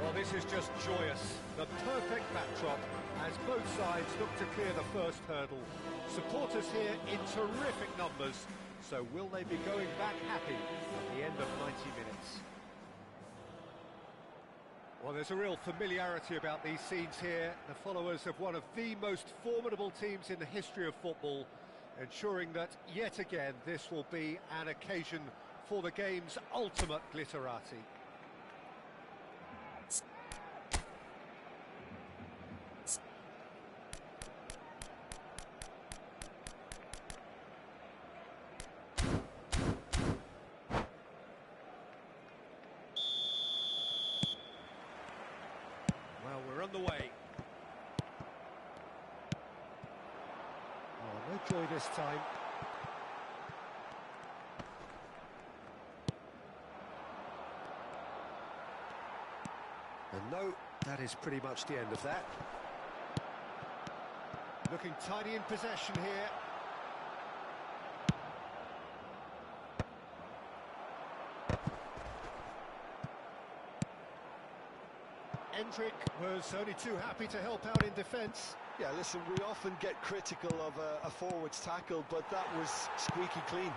Well, this is just joyous. The perfect backdrop as both sides look to clear the first hurdle. Supporters here in terrific numbers. So will they be going back happy at the end of 90 minutes? Well, there's a real familiarity about these scenes here. The followers of one of the most formidable teams in the history of football, ensuring that, yet again, this will be an occasion for the game's ultimate glitterati. We're on the way. Oh, no joy this time. And no, that is pretty much the end of that. Looking tidy in possession here. Hendrick was only too happy to help out in defence. Yeah, listen, we often get critical of a forward's tackle, but that was squeaky clean.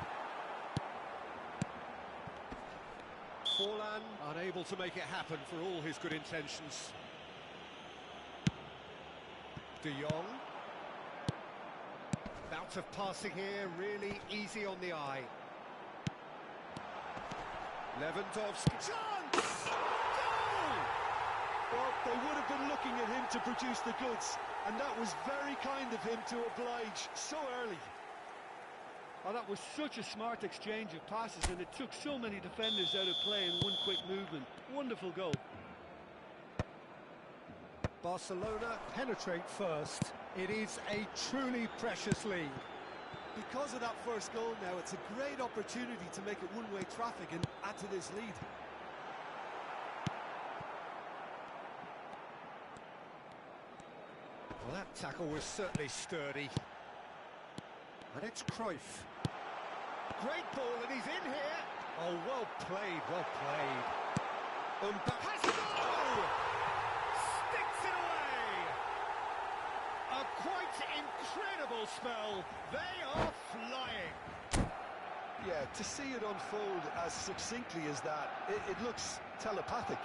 Forlan unable to make it happen for all his good intentions. De Jong. Bout of passing here, really easy on the eye. Lewandowski. Chance! Goal! Well, they would have been looking at him to produce the goods, and that was very kind of him to oblige so early. Oh, that was such a smart exchange of passes, and it took so many defenders out of play in one quick movement. Wonderful goal. Barcelona penetrate first. It is a truly precious lead. Because of that first goal now, it's a great opportunity to make it one-way traffic and add to this lead. Well, that tackle was certainly sturdy. And it's Cruyff. Great ball, and he's in here. Oh, well played, well played. Has a goal! Sticks it away! A quite incredible spell. They are flying. Yeah, to see it unfold as succinctly as that, it looks telepathic.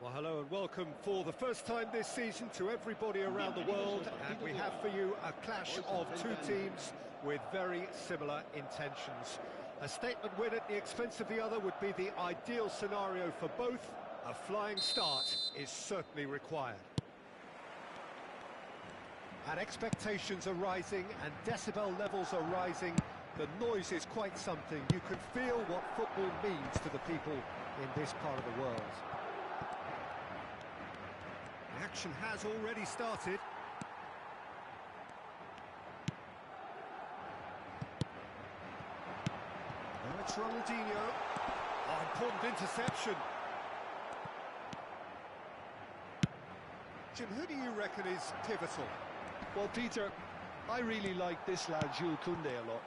Well, hello and welcome for the first time this season to everybody around the world, and we have for you a clash of two teams with very similar intentions. A statement win at the expense of the other would be the ideal scenario for both. A flying start is certainly required. And expectations are rising and decibel levels are rising. The noise is quite something. You can feel what football means to the people in this part of the world. The action has already started. Now it's Ronaldinho. Oh, important interception. Jim, who do you reckon is pivotal? Well, Peter, I really like this lad, Jules Koundé, a lot.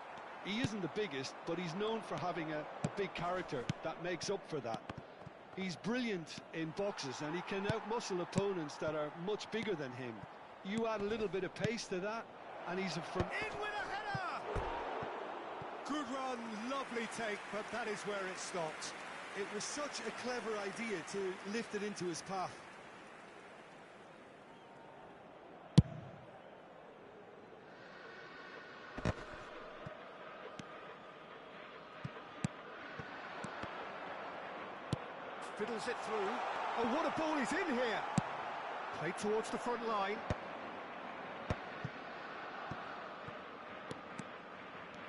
He isn't the biggest, but he's known for having a big character that makes up for that. He's brilliant in boxes, and he can outmuscle opponents that are much bigger than him. You add a little bit of pace to that, and he's from... In with a header! Good run, lovely take, but that is where it stopped. It was such a clever idea to lift it into his path. Fiddles it through. Oh, what a ball is in here! Played towards the front line.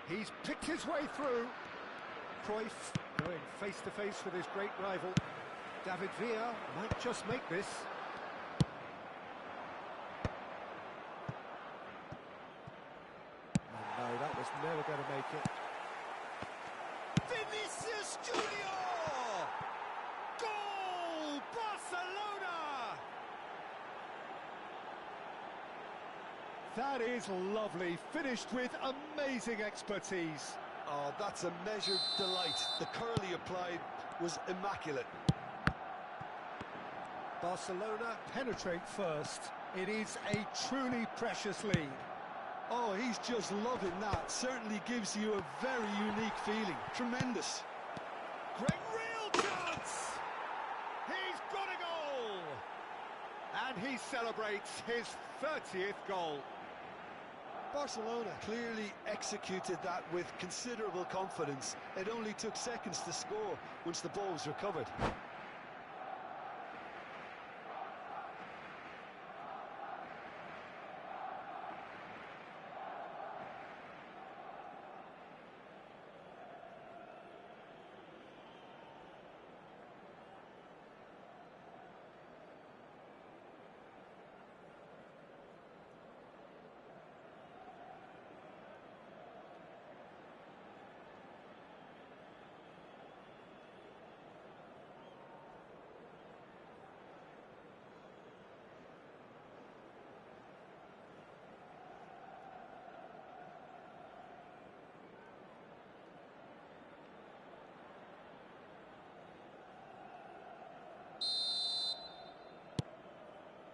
He's picked his way through. Cruyff going face to face with his great rival. David Villa might just make this. Oh, no, that was never going to make it. Vinicius Junior! Goal! Barcelona! That is lovely, finished with amazing expertise. Oh, that's a measured delight. The curl he applied was immaculate. Barcelona penetrate first. It is a truly precious lead. Oh, he's just loving that. Certainly gives you a very unique feeling. Tremendous. Great real chance! He's got a goal! And he celebrates his 30th goal. Barcelona clearly executed that with considerable confidence. It only took seconds to score once the ball was recovered.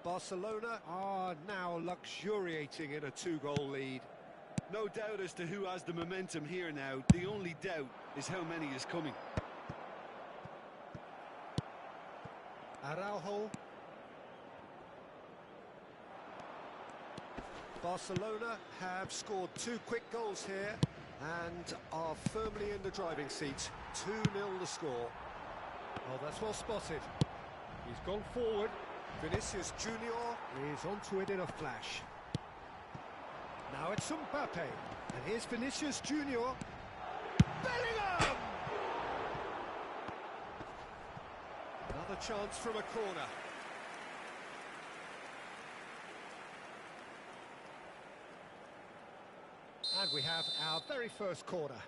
Barcelona are now luxuriating in a two-goal lead. No doubt as to who has the momentum here now. The only doubt is how many is coming. Araujo. Barcelona have scored two quick goals here and are firmly in the driving seat. 2-0 the score. Oh, that's well spotted. He's gone forward. Vinicius Junior is onto it in a flash. Now it's Mbappe, and here's Vinicius Junior. Bellingham! Another chance from a corner. And we have our very first corner.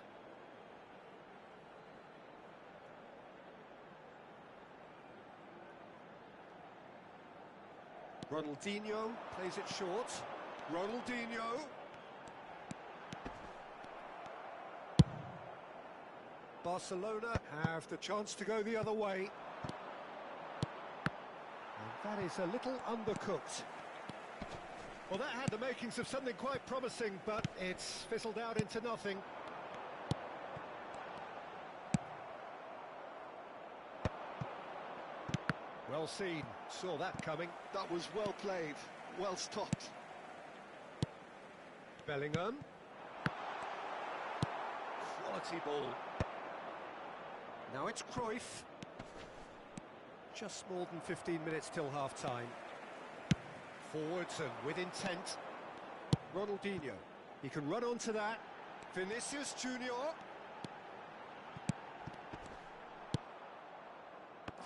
Ronaldinho plays it short. Ronaldinho. Barcelona have the chance to go the other way. And that is a little undercooked. Well, that had the makings of something quite promising, but it's fizzled out into nothing. Well seen, saw that coming. That was well played, well stopped. Bellingham. Quality ball. Now it's Cruyff. Just more than 15 minutes till half-time. Forwards and with intent. Ronaldinho. He can run onto that. Vinicius Junior.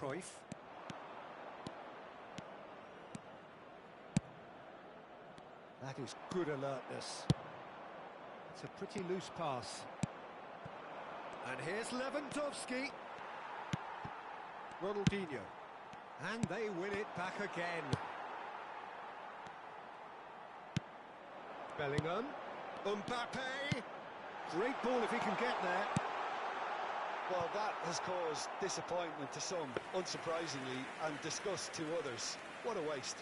Cruyff. That is good alertness. It's a pretty loose pass. And here's Lewandowski. Ronaldinho. And they win it back again. Bellingham. Mbappe. Great ball if he can get there. Well, that has caused disappointment to some, unsurprisingly, and disgust to others. What a waste.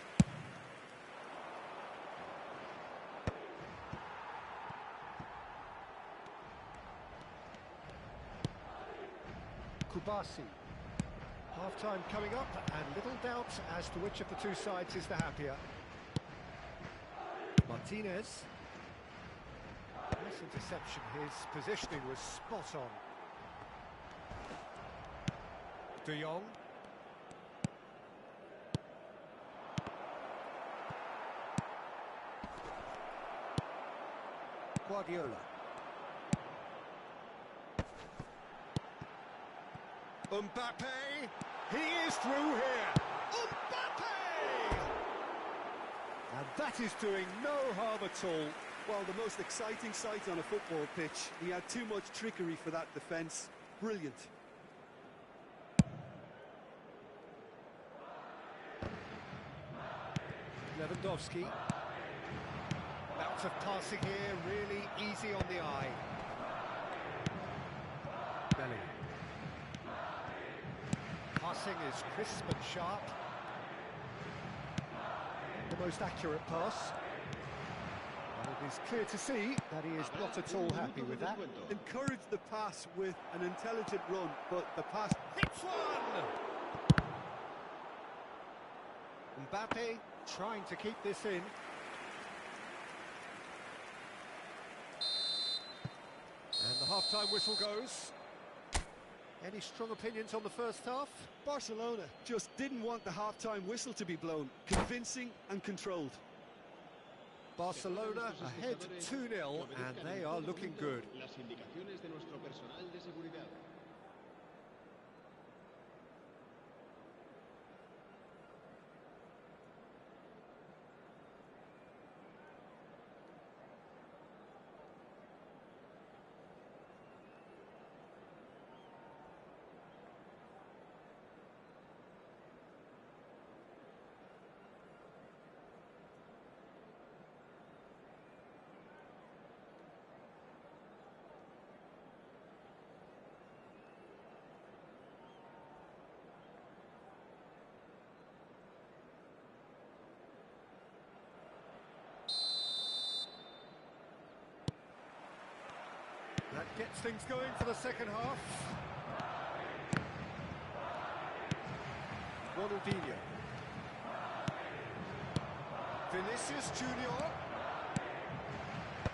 Kubasi. Half-time coming up, and little doubt as to which of the two sides is the happier. Martinez. Nice interception, his positioning was spot on. De Jong. Guardiola. Mbappe, he is through here. Mbappe! And that is doing no harm at all. Well, the most exciting sight on a football pitch. He had too much trickery for that defence. Brilliant. Lewandowski. Bout of passing here, really easy on the eye. Bellingham. Passing is crisp and sharp. The most accurate pass. And it is clear to see that he is not at all happy with that. Encourage the pass with an intelligent run, but the pass Hits one! Mbappe trying to keep this in. And the half-time whistle goes. Any strong opinions on the first half? Barcelona just didn't want the half-time whistle to be blown. Convincing and controlled. Barcelona ahead 2-0 and they are looking good. That gets things going for the second half. Ronaldinho. Vinicius Junior.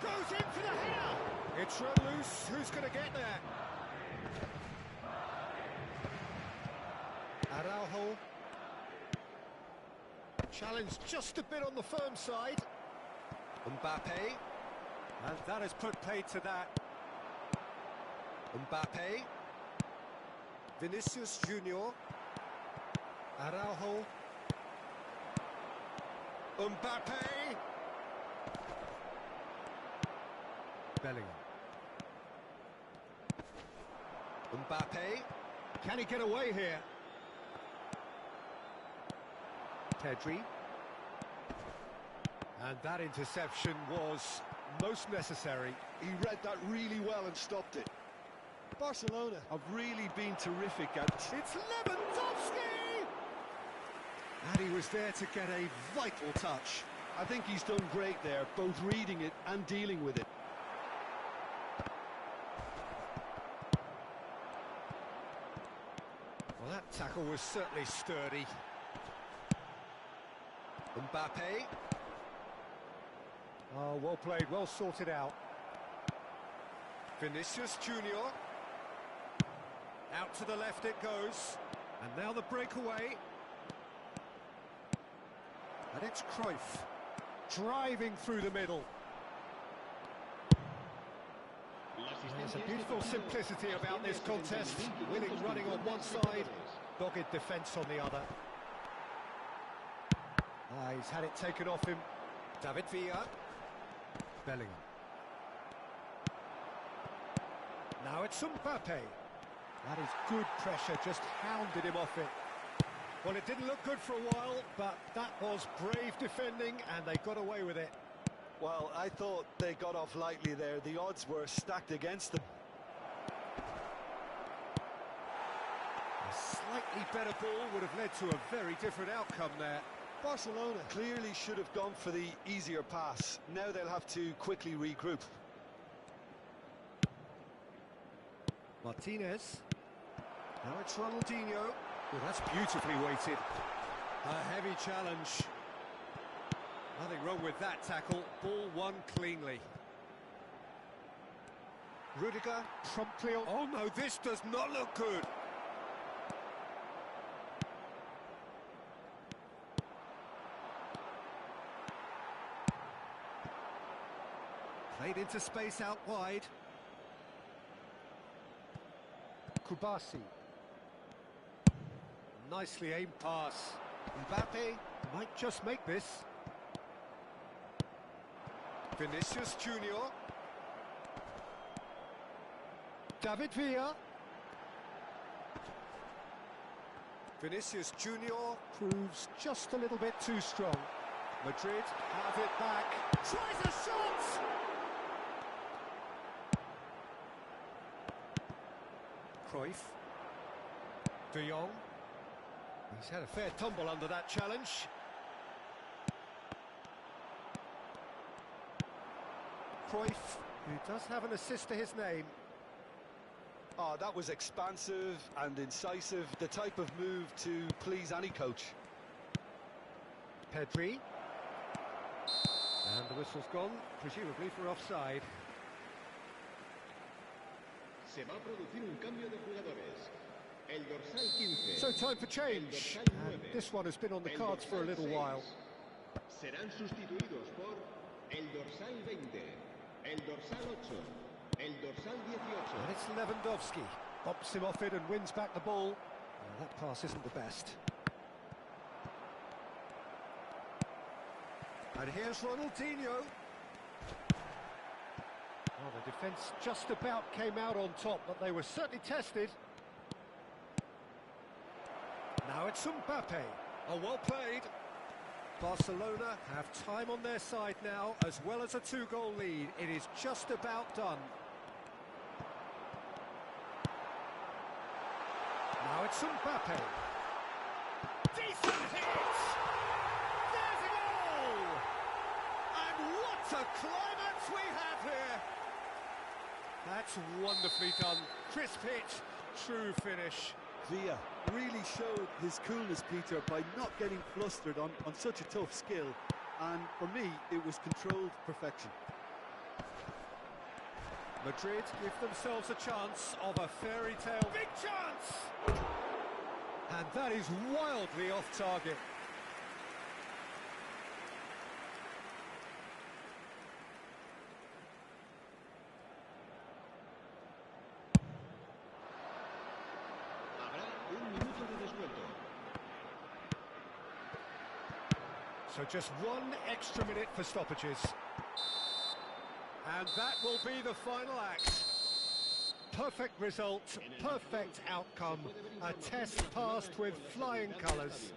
Goes in for the header. It's run loose. Who's going to get there? Araujo. Challenge just a bit on the firm side. Mbappe. And that has put paid to that. Mbappe. Vinicius Junior. Araujo. Mbappe. Bellingham. Mbappe. Can he get away here? Pedri. And that interception was most necessary. He read that really well and stopped it. Barcelona have really been terrific at... It's Lewandowski! And he was there to get a vital touch. I think he's done great there, both reading it and dealing with it. Well, that tackle was certainly sturdy. Mbappe. Oh, well played, well sorted out. Vinicius Junior. Out to the left it goes. And now the breakaway. And it's Cruyff. Driving through the middle. There's a beautiful simplicity about this contest. Winning running on one side, dogged defence on the other. He's had it taken off him. David Villa. Bellingham. Now it's Mbappe. That is good pressure, just hounded him off it. Well, it didn't look good for a while, but that was brave defending, and they got away with it. Well, I thought they got off lightly there. The odds were stacked against them. A slightly better ball would have led to a very different outcome there. Barcelona clearly should have gone for the easier pass. Now they'll have to quickly regroup. Martinez. Now it's Ronaldinho. Oh, that's beautifully weighted. A heavy challenge. Nothing wrong with that tackle. Ball won cleanly. Rudiger promptly on. Oh no, this does not look good. Played into space out wide. Kubasi. Nicely aimed pass. Mbappe might just make this. Vinicius Junior. David Villa. Vinicius Junior proves just a little bit too strong. Madrid have it back. Tries a shot! Cruyff. De Jong. He's had a fair tumble under that challenge. Cruyff, who does have an assist to his name. Oh, that was expansive and incisive, the type of move to please any coach. Pedri. And the whistle's gone, presumably for offside. Se va a producir un cambio de jugadores. El dorsal 15. So time for change. And this one has been on the cards for a little while. Serán sustituidos por el dorsal 20, el dorsal 8, el dorsal 18. And it's Lewandowski. Bumps him off it and wins back the ball. Well, that pass isn't the best. And here's Ronaldinho. Well, the defence just about came out on top, but they were certainly tested. Now it's Mbappe. Oh, well played. Barcelona have time on their side now, as well as a two-goal lead. It is just about done. Now it's Mbappe. Decent hit! There's a goal! And what a climax we have here! That's wonderfully done. Crisp hit, true finish. Villa really showed his coolness, Peter, by not getting flustered on such a tough skill. And for me, it was controlled perfection. Madrid give themselves a chance of a fairy tale. Big chance! And that is wildly off target. Habrá un minuto de descuento. So just one extra minute for stoppages. And that will be the final act. Perfect result, perfect outcome. A test passed with flying colours.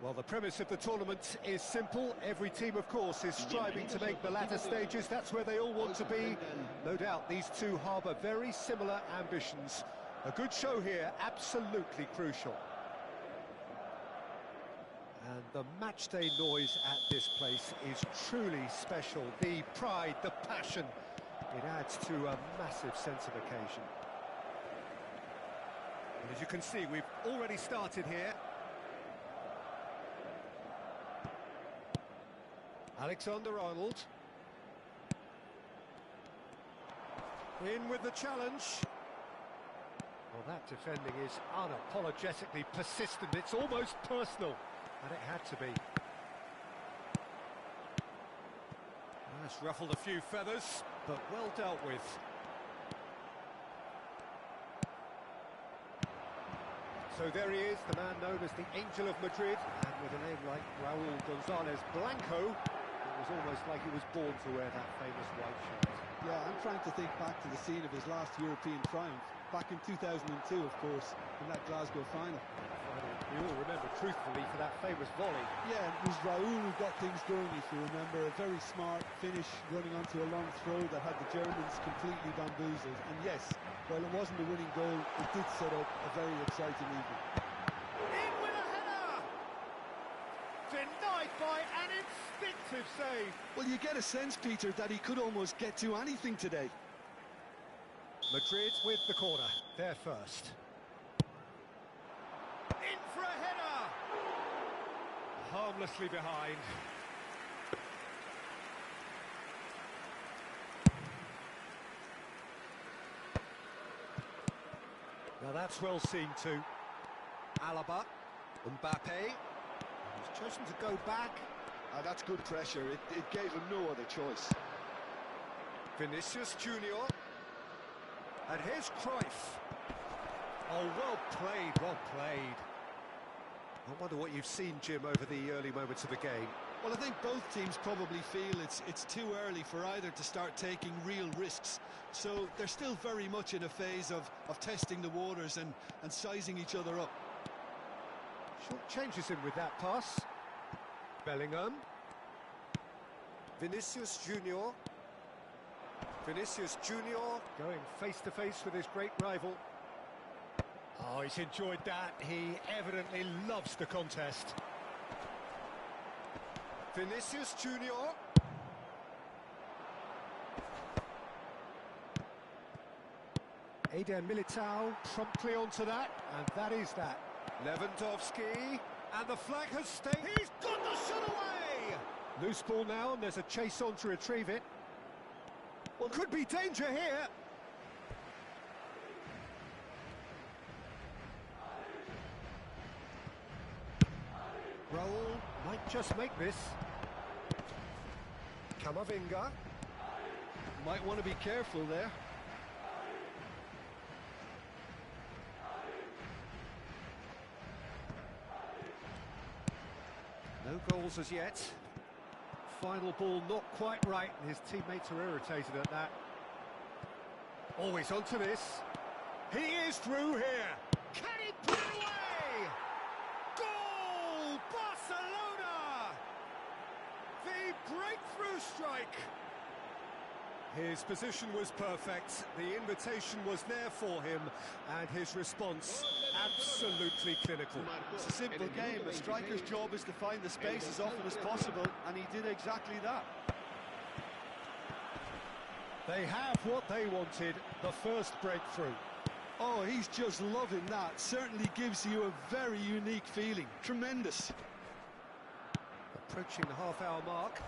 Well, the premise of the tournament is simple. Every team, of course, is striving to make the latter stages. That's where they all want to be. No doubt these two harbour very similar ambitions. A good show here, absolutely crucial. And the matchday noise at this place is truly special. The pride, the passion, it adds to a massive sense of occasion. And as you can see, we've already started here. Alexander-Arnold. In with the challenge. Well, that defending is unapologetically persistent. It's almost personal, and it had to be. That's ruffled a few feathers, but well dealt with. So there he is, the man known as the Angel of Madrid, and with a name like Raúl González Blanco, it was almost like he was born to wear that famous white shirt. Yeah, I'm trying to think back to the scene of his last European triumph, back in 2002, of course, in that Glasgow final. We all remember truthfully for that famous volley. Yeah, it was Raúl who got things going, if you remember. A very smart finish, running onto a long throw that had the Germans completely bamboozled. And yes, while it wasn't a winning goal, it did set up a very exciting evening. In with a header! Denied by an instinctive save. Well, you get a sense, Peter, that he could almost get to anything today. Madrid with the corner, they're first. In for a header! Harmlessly behind. Now that's well seen too. Alaba, Mbappe, he's chosen to go back. That's good pressure. It gave him no other choice. Vinicius Junior. And here's Cruyff. Oh, well played, well played. I wonder what you've seen, Jim, over the early moments of the game. Well, I think both teams probably feel it's too early for either to start taking real risks. So they're still very much in a phase of testing the waters and sizing each other up. Short changes in with that pass. Bellingham. Vinicius Junior. Vinicius Junior going face-to-face with his great rival. Oh, he's enjoyed that. He evidently loves the contest. Vinicius Junior. Eder Militao promptly onto that, and that is that. Lewandowski, and the flag has stayed. He's got the shot away! Loose ball now, and there's a chase on to retrieve it. Well, could be danger here. Raúl might just make this. Camavinga. Might want to be careful there. No goals as yet. Final ball not quite right, and his teammates are irritated at that. Always onto this. He is through here. Can he put it away? Goal! Barcelona! The breakthrough strike. His position was perfect, the invitation was there for him, and his response absolutely clinical. It's a simple game. A striker's job is to find the space as often as possible, and he did exactly that. They have what they wanted, the first breakthrough. Oh, he's just loving that. Certainly gives you a very unique feeling. Tremendous. Approaching the half-hour mark.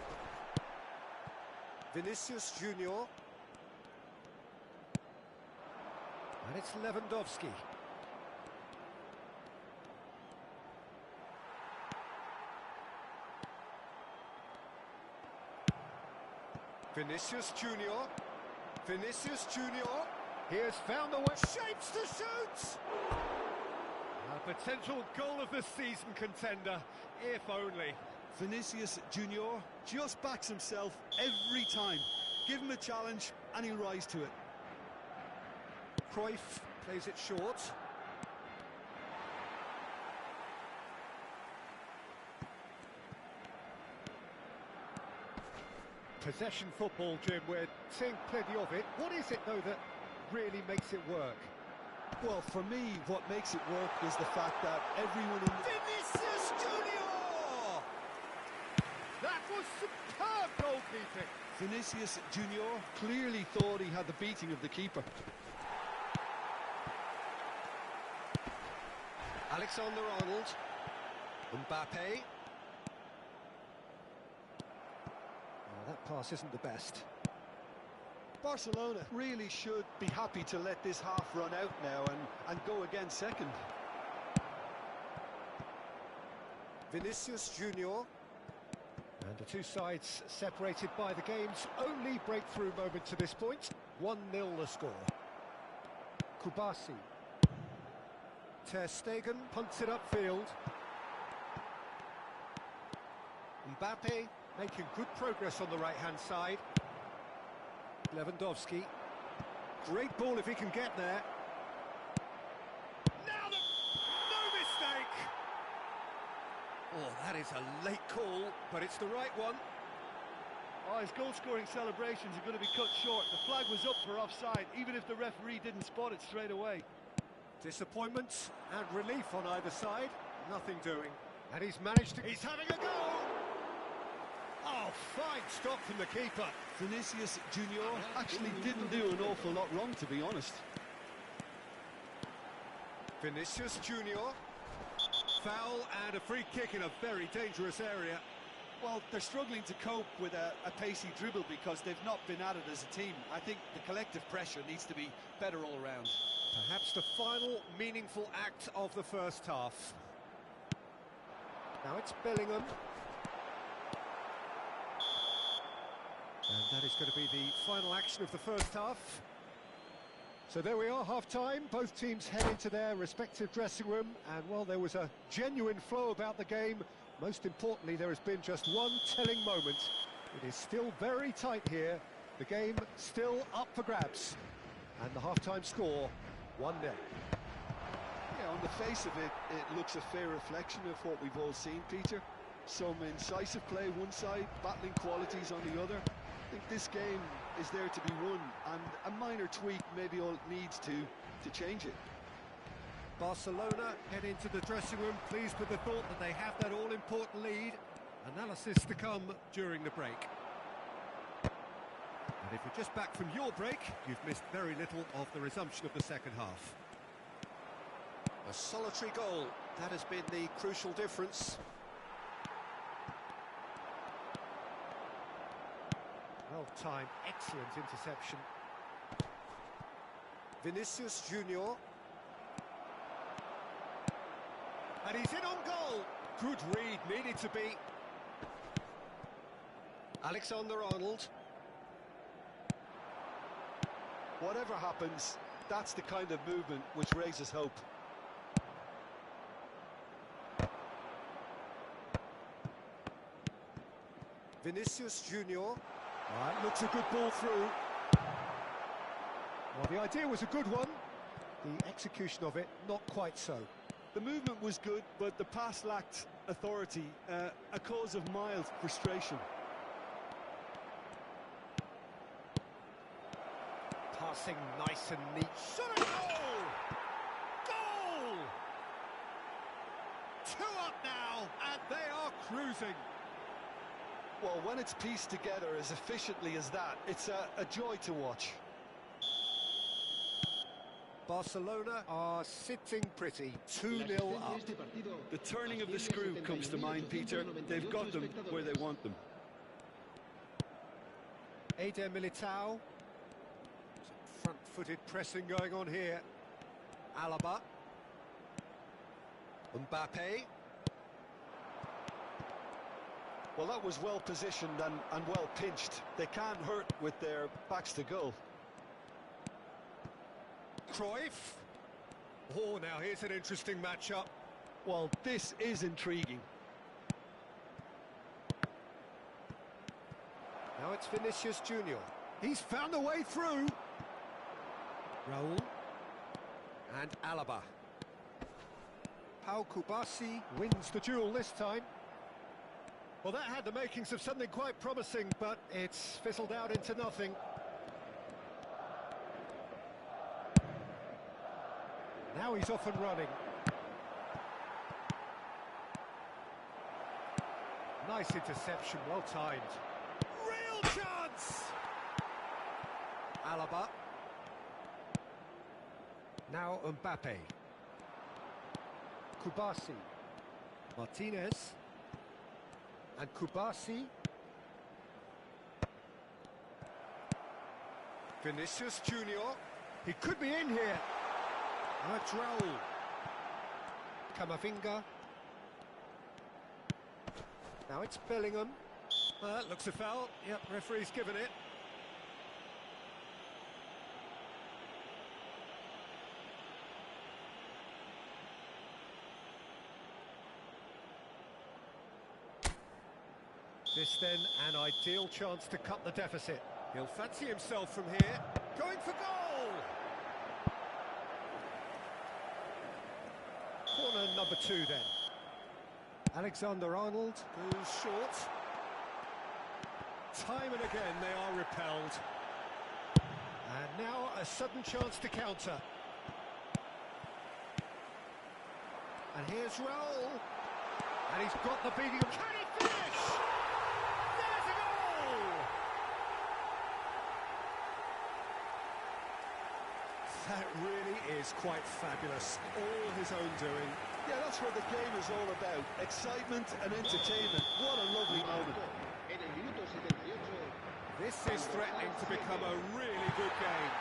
Vinicius Junior. And it's Lewandowski. Vinicius Junior. Vinicius Junior. He has found the way. Shapes to shoot! A potential goal of the season contender, if only. Vinicius Junior just backs himself every time. Give him a challenge and he'll rise to it. Cruyff plays it short. Possession football, Jim, we're seeing plenty of it. What is it, though, that really makes it work? Well, for me, what makes it work is the fact that everyone in Vinicius Junior! That was superb goalkeeping. Vinicius Junior clearly thought he had the beating of the keeper. Alexander-Arnold. Mbappe. Oh, that pass isn't the best. Barcelona really should be happy to let this half run out now and go again second. Vinicius Junior. And the two sides separated by the game's only breakthrough moment to this point. 1-0 the score. Kubasi. Ter Stegen punts it upfield. Mbappe making good progress on the right-hand side. Lewandowski. Great ball if he can get there. Now no mistake! Oh, that is a late call, but it's the right one. Oh, his goal-scoring celebrations are going to be cut short. The flag was up for offside, even if the referee didn't spot it straight away. Disappointment and relief on either side. Nothing doing. And he's managed to... He's having a go! Oh, fine stop from the keeper. Vinicius Junior actually didn't do an awful lot wrong, to be honest. Vinicius Junior. Foul and a free kick in a very dangerous area. Well, they're struggling to cope with a pacey dribble because they've not been at it as a team. I think the collective pressure needs to be better all round. Perhaps the final meaningful act of the first half. Now it's Bellingham. And that is going to be the final action of the first half. So there we are, half-time. Both teams head into their respective dressing room. And, well, there was a genuine flow about the game. Most importantly, there has been just one telling moment. It is still very tight here. The game still up for grabs. And the half-time score, 1-0. Yeah, on the face of it, it looks a fair reflection of what we've all seen, Peter. Some incisive play one side, battling qualities on the other. I think this game is there to be won, and a minor tweak maybe all it needs to change it. Barcelona head into the dressing room pleased with the thought that they have that all-important lead. Analysis to come during the break. And if you're just back from your break, you've missed very little of the resumption of the second half. A solitary goal, that has been the crucial difference. Well-timed, excellent interception. Vinicius Junior. And he's in on goal. Good read, needed to be. Alexander-Arnold. Whatever happens, that's the kind of movement which raises hope. Vinicius Junior. That looks a good ball through. Well, the idea was a good one. The execution of it, not quite so. The movement was good, but the pass lacked authority, a cause of mild frustration. Passing nice and neat. Shot a goal! Goal! 2 up now, and they are cruising. Well, when it's pieced together as efficiently as that, it's a joy to watch. Barcelona are sitting pretty, 2-0 up. The turning of the screw comes to mind, Peter. They've got them where they want them. Eder Militao. Some front-footed pressing going on here. Alaba. Mbappe. Well, that was well positioned and well pinched. They can't hurt with their backs to goal. Cruyff. Oh, now here's an interesting matchup. Well, this is intriguing. Now it's Vinicius Junior. He's found a way through. Raul. And Alaba. Pau Kubasi wins the duel this time. Well, that had the makings of something quite promising, but it's fizzled out into nothing. Now he's off and running. Nice interception, well timed. Real chance! Alaba. Now Mbappe. Kubasi. Martinez. And Kubasi. Vinicius Junior. He could be in here. That's Raul. Camavinga. Now it's Bellingham. That looks a foul. Yep, referee's given it. This then an ideal chance to cut the deficit. He'll fancy himself from here. Going for goal! Corner number 2 then. Alexander-Arnold goes short. Time and again they are repelled. And now a sudden chance to counter. And here's Raul. And he's got the beating of... Can he finish? There's a goal! That really is quite fabulous. All his own doing. Yeah, that's what the game is all about. Excitement and entertainment. What a lovely moment. En el minuto 78. This is threatening to become a really good game.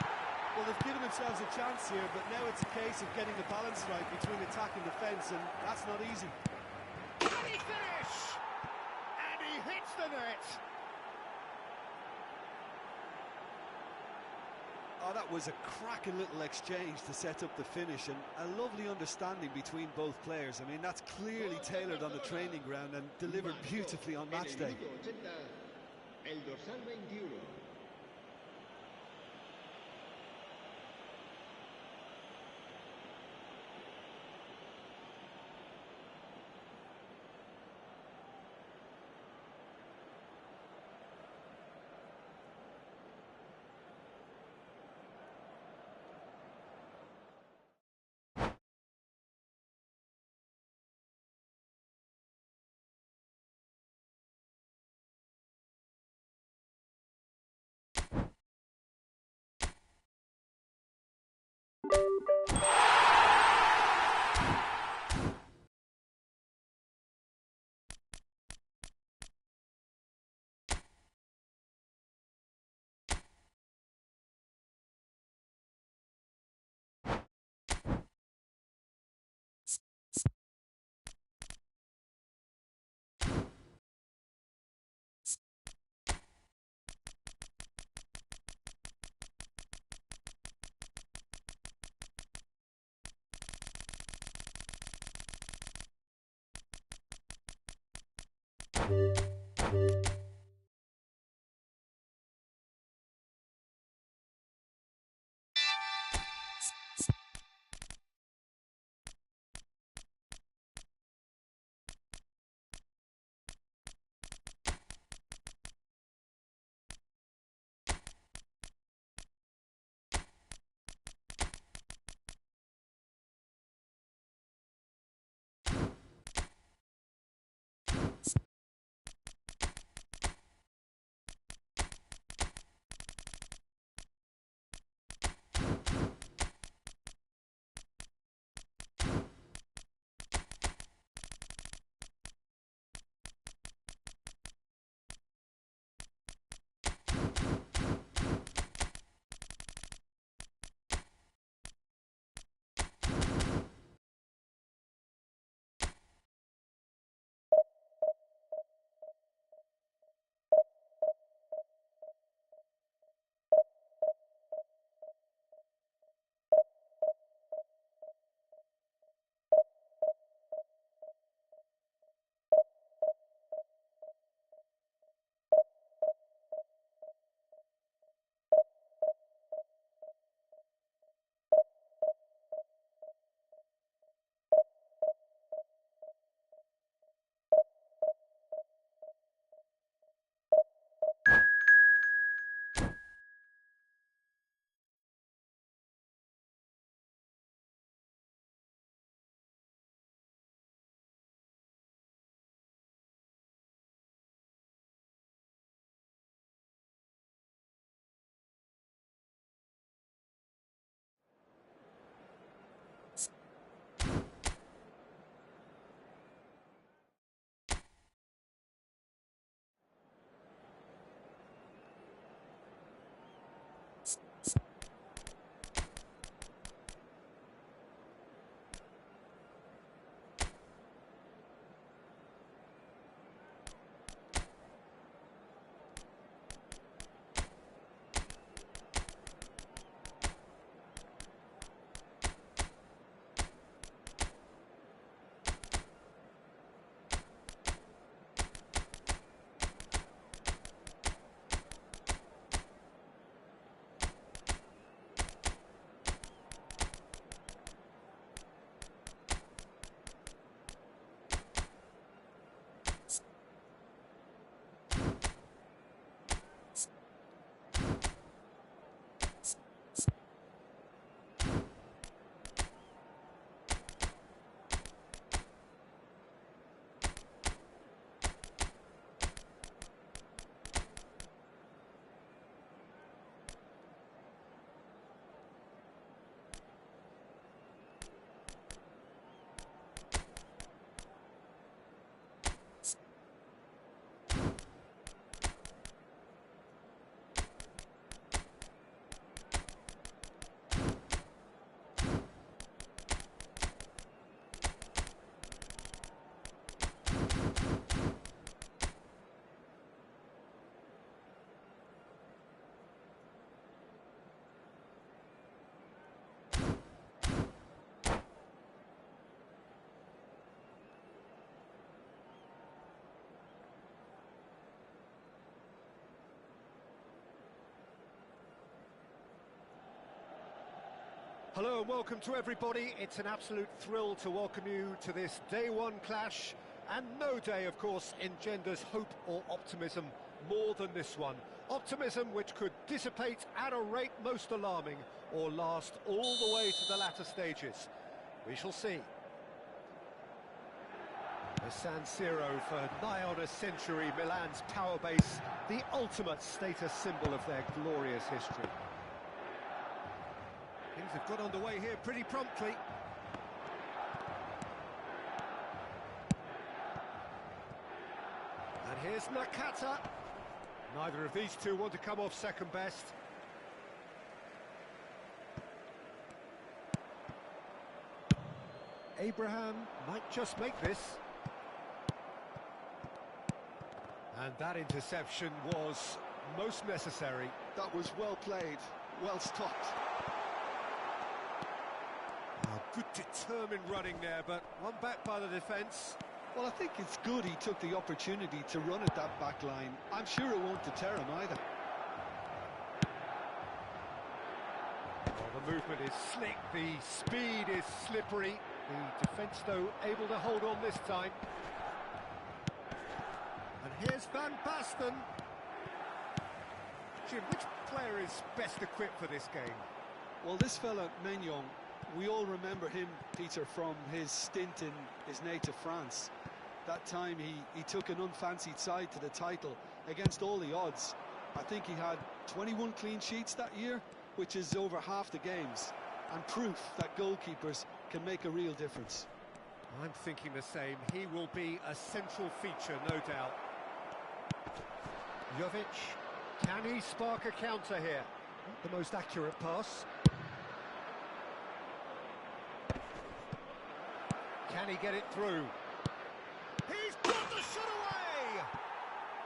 Well, they've given themselves a chance here, but now it's a case of getting the balance right between attack and defence, and that's not easy. Can he finish? And he hits the net. Oh, that was a cracking little exchange to set up the finish, and a lovely understanding between both players. I mean, that's clearly tailored on the training ground and delivered beautifully on match day. El dorsal 21. Hello and welcome to everybody. It's an absolute thrill to welcome you to this day one clash, and no day, of course, engenders hope or optimism more than this one. Optimism which could dissipate at a rate most alarming or last all the way to the latter stages. We shall see. The San Siro for nigh on a century, Milan's power base, the ultimate status symbol of their glorious history. Things have got underway here pretty promptly. And here's Nakata. Neither of these two want to come off second best. Abraham might just make this. And that interception was most necessary. That was well played, well stopped. Oh, good determined running there, but one back by the defence. Well, I think it's good he took the opportunity to run at that back line. I'm sure it won't deter him either. Well, the movement is slick, the speed is slippery. The defence, though, able to hold on this time. And here's Van Basten. Jim, which player is best equipped for this game? Well, this fella, Maignan, we all remember him, Peter, from his stint in his native France. That time he took an unfancied side to the title against all the odds. I think he had 21 clean sheets that year, which is over half the games, and proof that goalkeepers can make a real difference. I'm thinking the same. He will be a central feature, no doubt. Jovic, can he spark a counter here? Not the most accurate pass. Can he get it through? He's got the shot away!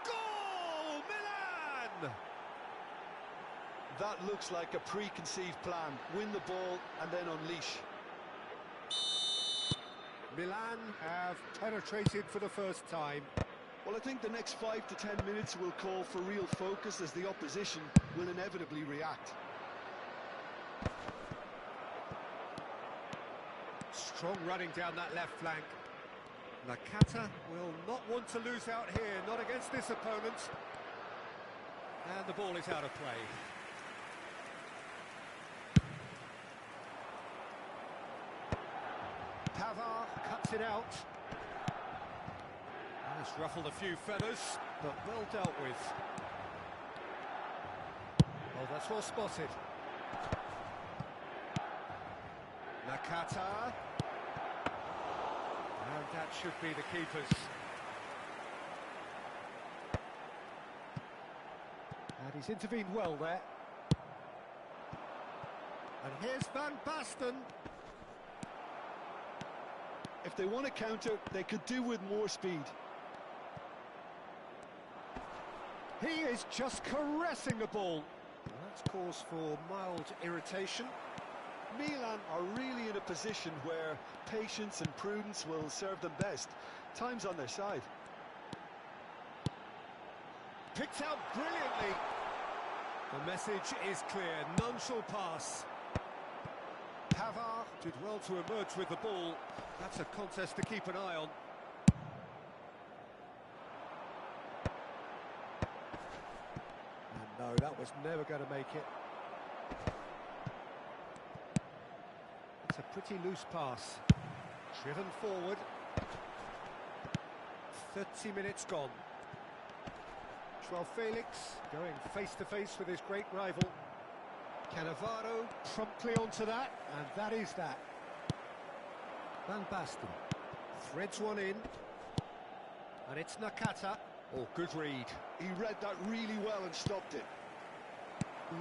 Goal, Milan! That looks like a preconceived plan. Win the ball and then unleash. Milan have penetrated for the first time. Well, I think the next 5 to 10 minutes will call for real focus as the opposition will inevitably react. Strong running down that left flank. Nakata will not want to lose out here, not against this opponent. And the ball is out of play. Pavard cuts it out. It's ruffled a few feathers, but well dealt with. Oh, that's well spotted. Nakata. And that should be the keepers. And he's intervened well there. And here's Van Basten. If they want to counter, they could do with more speed. He is just caressing the ball. Well, that's cause for mild irritation. Milan are really in a position where patience and prudence will serve them best. Time's on their side. Picked out brilliantly. The message is clear, none shall pass. Pavard did well to emerge with the ball. That's a contest to keep an eye on. And no, that was never going to make it. It's a pretty loose pass. Driven forward. 30 minutes gone. Joao Felix going face-to-face with his great rival. Cannavaro promptly onto that, and that is that. Van Basten threads one in, and it's Nakata. Oh, good read. He read that really well and stopped it.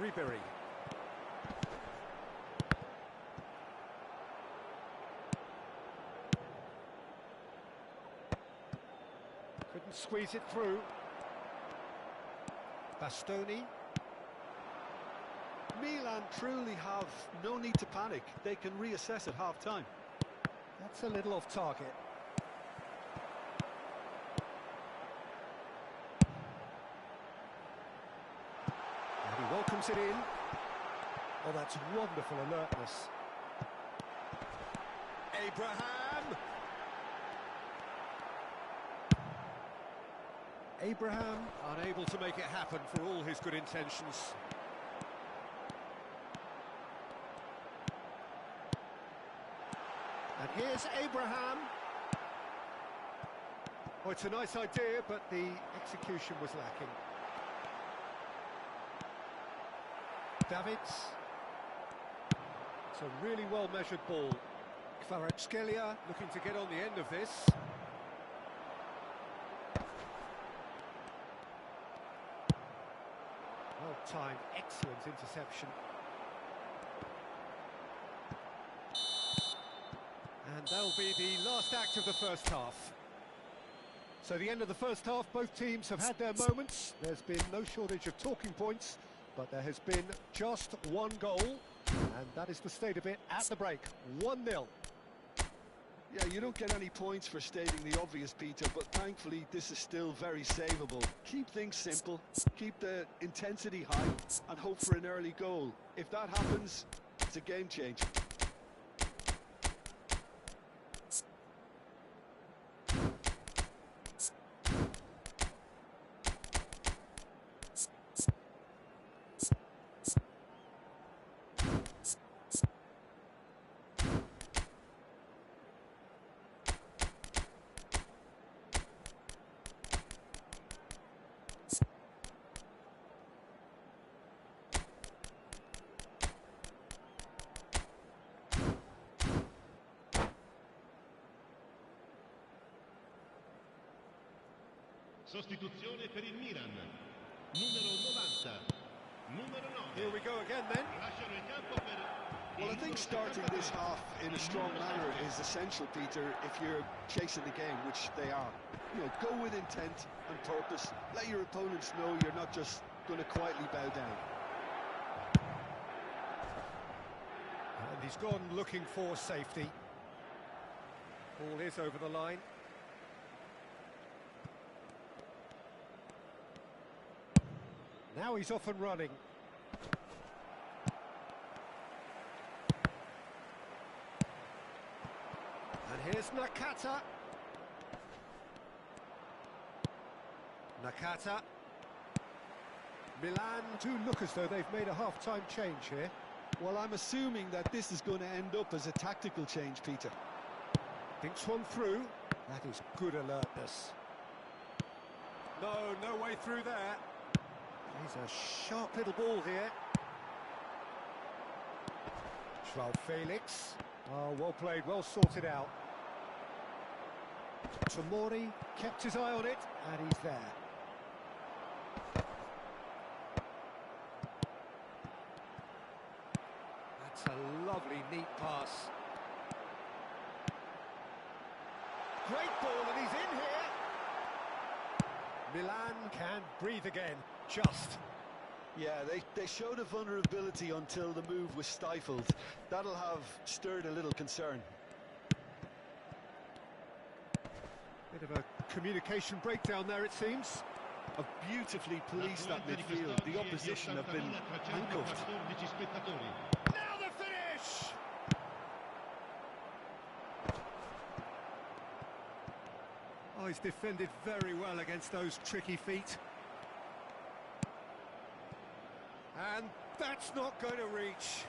Ribery. Couldn't squeeze it through. Bastoni. Milan truly have no need to panic. They can reassess at half-time. That's a little off target. And he welcomes it in. Oh, that's wonderful alertness. Abraham! Abraham unable to make it happen for all his good intentions. And here's Abraham. Oh, it's a nice idea, but the execution was lacking. Davids. It's a really well-measured ball. Kvaratskhelia looking to get on the end of this. Well-timed, excellent interception. And that'll be the last act of the first half. So the end of the first half, both teams have had their moments. There's been no shortage of talking points, but there has been just one goal, and that is the state of it at the break. 1-0. Yeah, you don't get any points for stating the obvious, Peter, but thankfully this is still very savable. Keep things simple, keep the intensity high, and hope for an early goal. If that happens, it's a game changer. Sostituzione per il Milan. Numero 90. Numero 9. Here we go again then. Lasciano il campo per... Well, I think starting this half in a strong manner is essential, Peter, if you're chasing the game, which they are. You know, go with intent and purpose. Let your opponents know you're not just going to quietly bow down. And he's gone looking for safety. Ball is over the line. Now he's off and running. And here's Nakata. Nakata. Milan do look as though they've made a half-time change here. Well, I'm assuming that this is going to end up as a tactical change, Peter. Thinks one through. That is good alertness. No way through there. He's a sharp little ball here. Joao Felix. Oh, well played, well sorted out. Tomori kept his eye on it, and he's there. That's a lovely, neat pass. Great ball, and he's in here. Milan can breathe again, just. Yeah, they showed a vulnerability until the move was stifled. That'll have stirred a little concern. Bit of a communication breakdown there, it seems. Have beautifully policed that midfield. The opposition have been handcuffed. Now the finish! Oh, he's defended very well against those tricky feet. And that's not going to reach.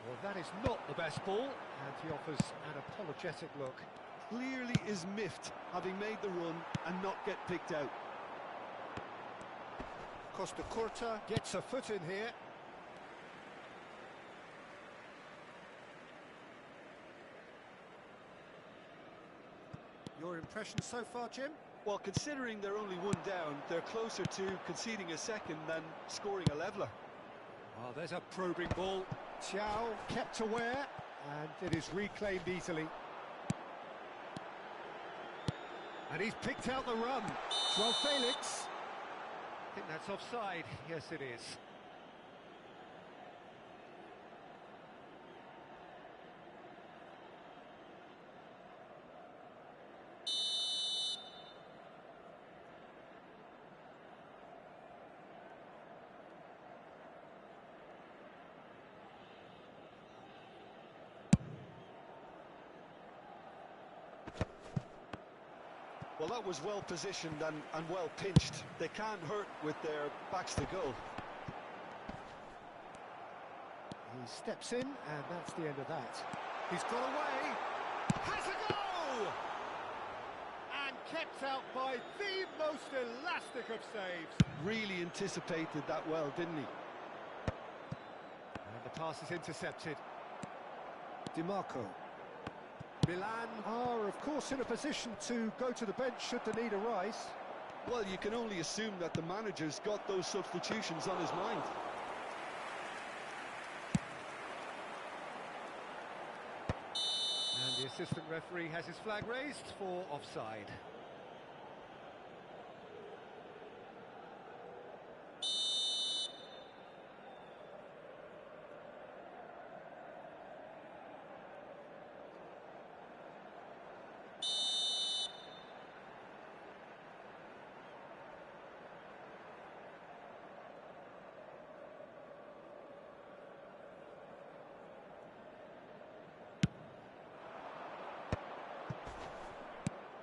Well, that is not the best ball, and he offers an apologetic look. Clearly is miffed, having made the run and not get picked out. Costa Curta gets a foot in here. Your impression so far, Jim? Well, considering they're only one down, they're closer to conceding a second than scoring a leveller. Oh, there's a probing ball. Xiao kept aware, and it is reclaimed easily. And he's picked out the run. Joao Felix. I think that's offside. Yes, it is. Well, that was well positioned and well pinched. They can't hurt with their backs to goal. He steps in, and that's the end of that. He's got away, has a go! And kept out by the most elastic of saves. Really anticipated that well, didn't he? And the pass is intercepted. DiMarco. Milan are, of course, in a position to go to the bench should the need arise. Well, you can only assume that the manager's got those substitutions on his mind. And the assistant referee has his flag raised for offside.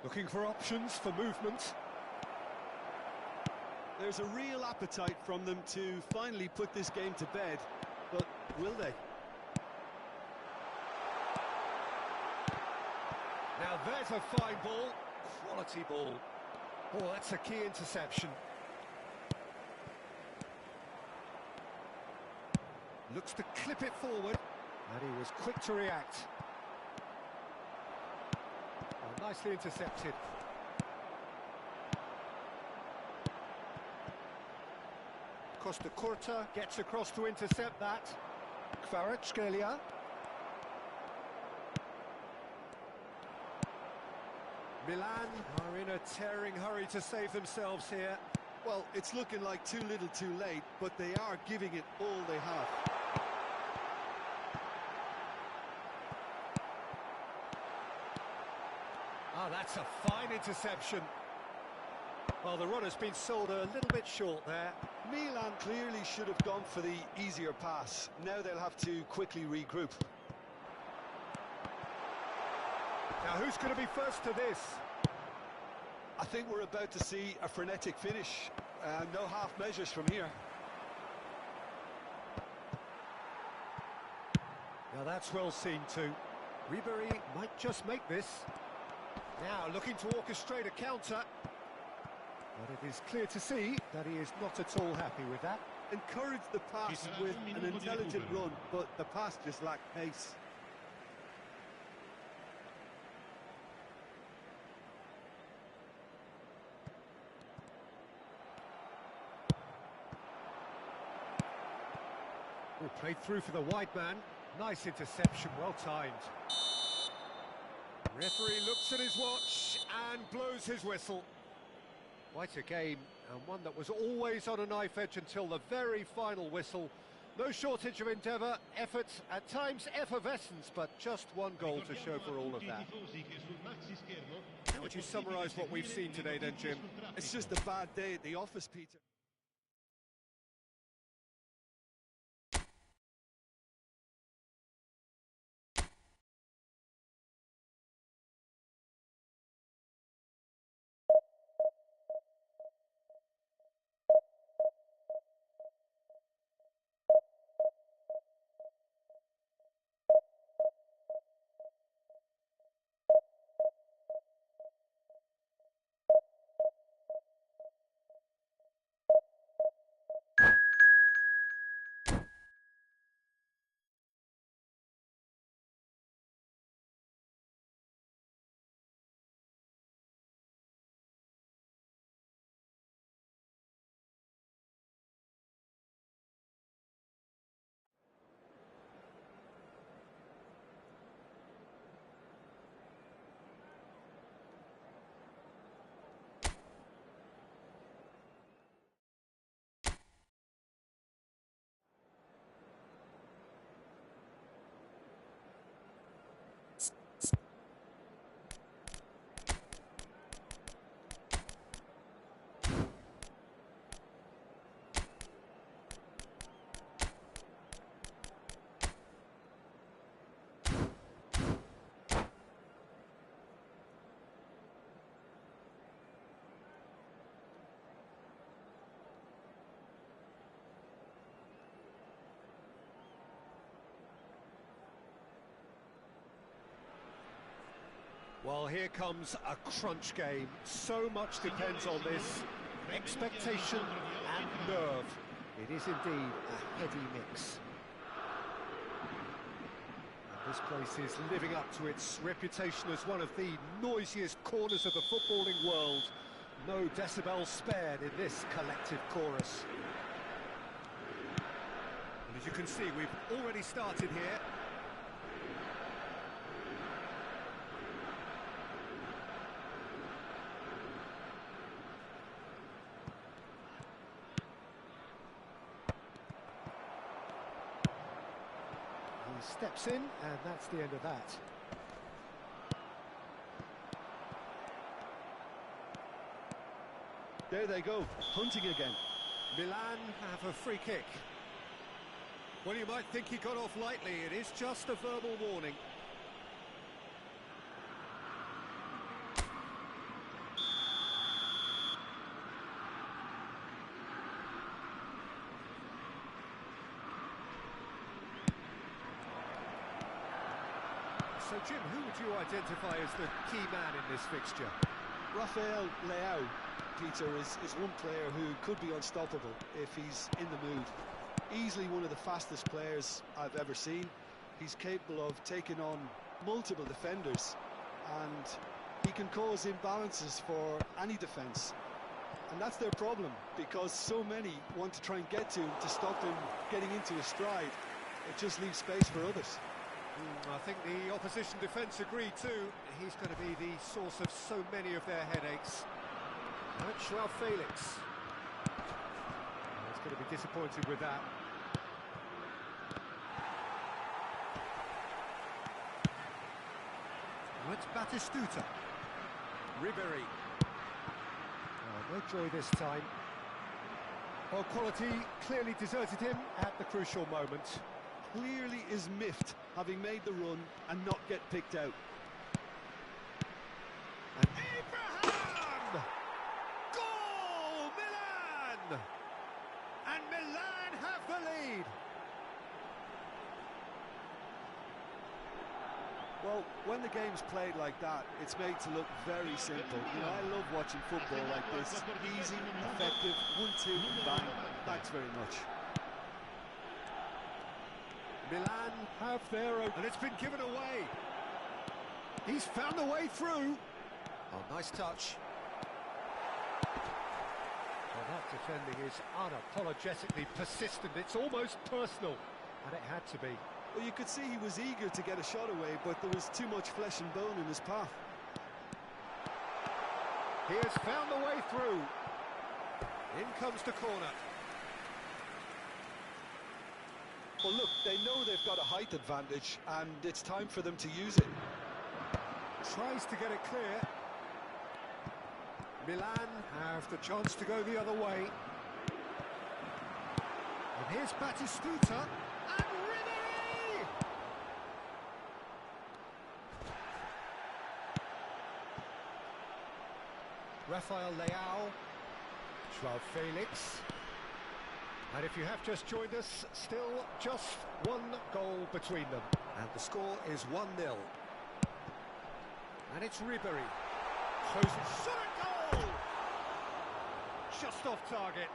Looking for options for movement. There's a real appetite from them to finally put this game to bed, but will they? Now there's a fine ball, quality ball. Oh, that's a key interception. Looks to clip it forward, and he was quick to react. Oh, nicely intercepted. Costa Curta gets across to intercept that. Kvaratskhelia. Milan are in a tearing hurry to save themselves here. Well, it's looking like too little too late, but they are giving it all they have. Ah, that's a fine interception. Well, the run has been sold a little bit short there. Milan clearly should have gone for the easier pass. Now they'll have to quickly regroup. Now, who's going to be first to this? I think we're about to see a frenetic finish. No half measures from here. Now, that's well seen too. Ribery might just make this. Now, looking to orchestrate a counter. But it is clear to see that he is not at all happy with that. Encourage the pass with an intelligent run, but the pass just lacked pace. Oh, played through for the wide man. Nice interception, well timed. Referee looks at his watch and blows his whistle. Quite a game, and one that was always on a knife edge until the very final whistle. No shortage of endeavour, effort, at times effervescence, but just one goal to show for all of that. How would you summarise what we've seen today then, Jim? It's just a bad day at the office, Peter. Well, here comes a crunch game. So much depends on this. Expectation and nerve. It is indeed a heady mix. And this place is living up to its reputation as one of the noisiest corners of the footballing world. No decibels spared in this collective chorus. And as you can see, we've already started here. He steps in, and that's the end of that. There they go, hunting again. Milan have a free kick. Well, you might think he got off lightly. It is just a verbal warning. So, Jim, who would you identify as the key man in this fixture? Rafael Leao, Peter, is one player who could be unstoppable if he's in the mood. Easily one of the fastest players I've ever seen. He's capable of taking on multiple defenders, and he can cause imbalances for any defence. And that's their problem, because so many want to try and get to him to stop him getting into his stride. It just leaves space for others. I think the opposition defence agreed too. He's going to be the source of so many of their headaches. And it's Joao Felix. He's going to be disappointed with that. Well, it's Batistuta. Ribery. Oh, no joy this time. Well, quality clearly deserted him at the crucial moment. Clearly is miffed, having made the run and not get picked out. And Abraham! Goal! Milan! And Milan have the lead. Well, when the game's played like that, it's made to look very simple. You know, I love watching football like this. Easy, effective, 1-2, bang. Thanks very much. Milan have their own, and it's been given away. He's found a way through. Oh, nice touch. Well, that defending is unapologetically persistent. It's almost personal, and it had to be. Well, you could see he was eager to get a shot away, but there was too much flesh and bone in his path. He has found the way through. In comes the corner. Well, look, they know they've got a height advantage, and it's time for them to use it. Tries to get it clear. Milan have the chance to go the other way. And here's Batistuta. And Ribery! Rafael Leao. Joao Felix. And if you have just joined us, still just one goal between them. And the score is 1-0. And it's Ribery. Shows a shot goal! Just off target.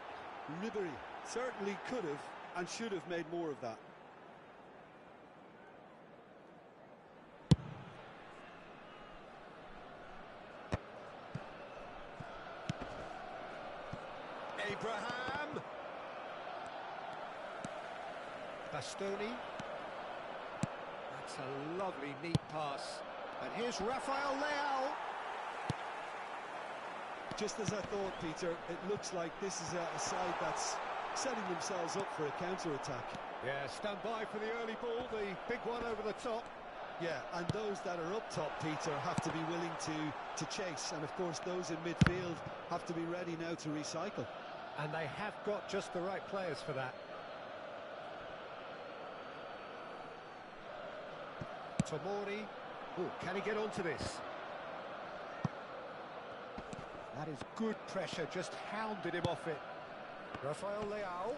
Ribery certainly could have and should have made more of that. Abraham. Bastoni. That's a lovely, neat pass. And here's Rafael Leao. Just as I thought, Peter, it looks like this is a side that's setting themselves up for a counter-attack. Yeah, stand by for the early ball, the big one over the top. Yeah, and those that are up top, Peter, have to be willing to chase. And, of course, those in midfield have to be ready now to recycle. And they have got just the right players for that. Tomori. Oh, can he get onto this? That is good pressure, just hounded him off it. Rafael Leao.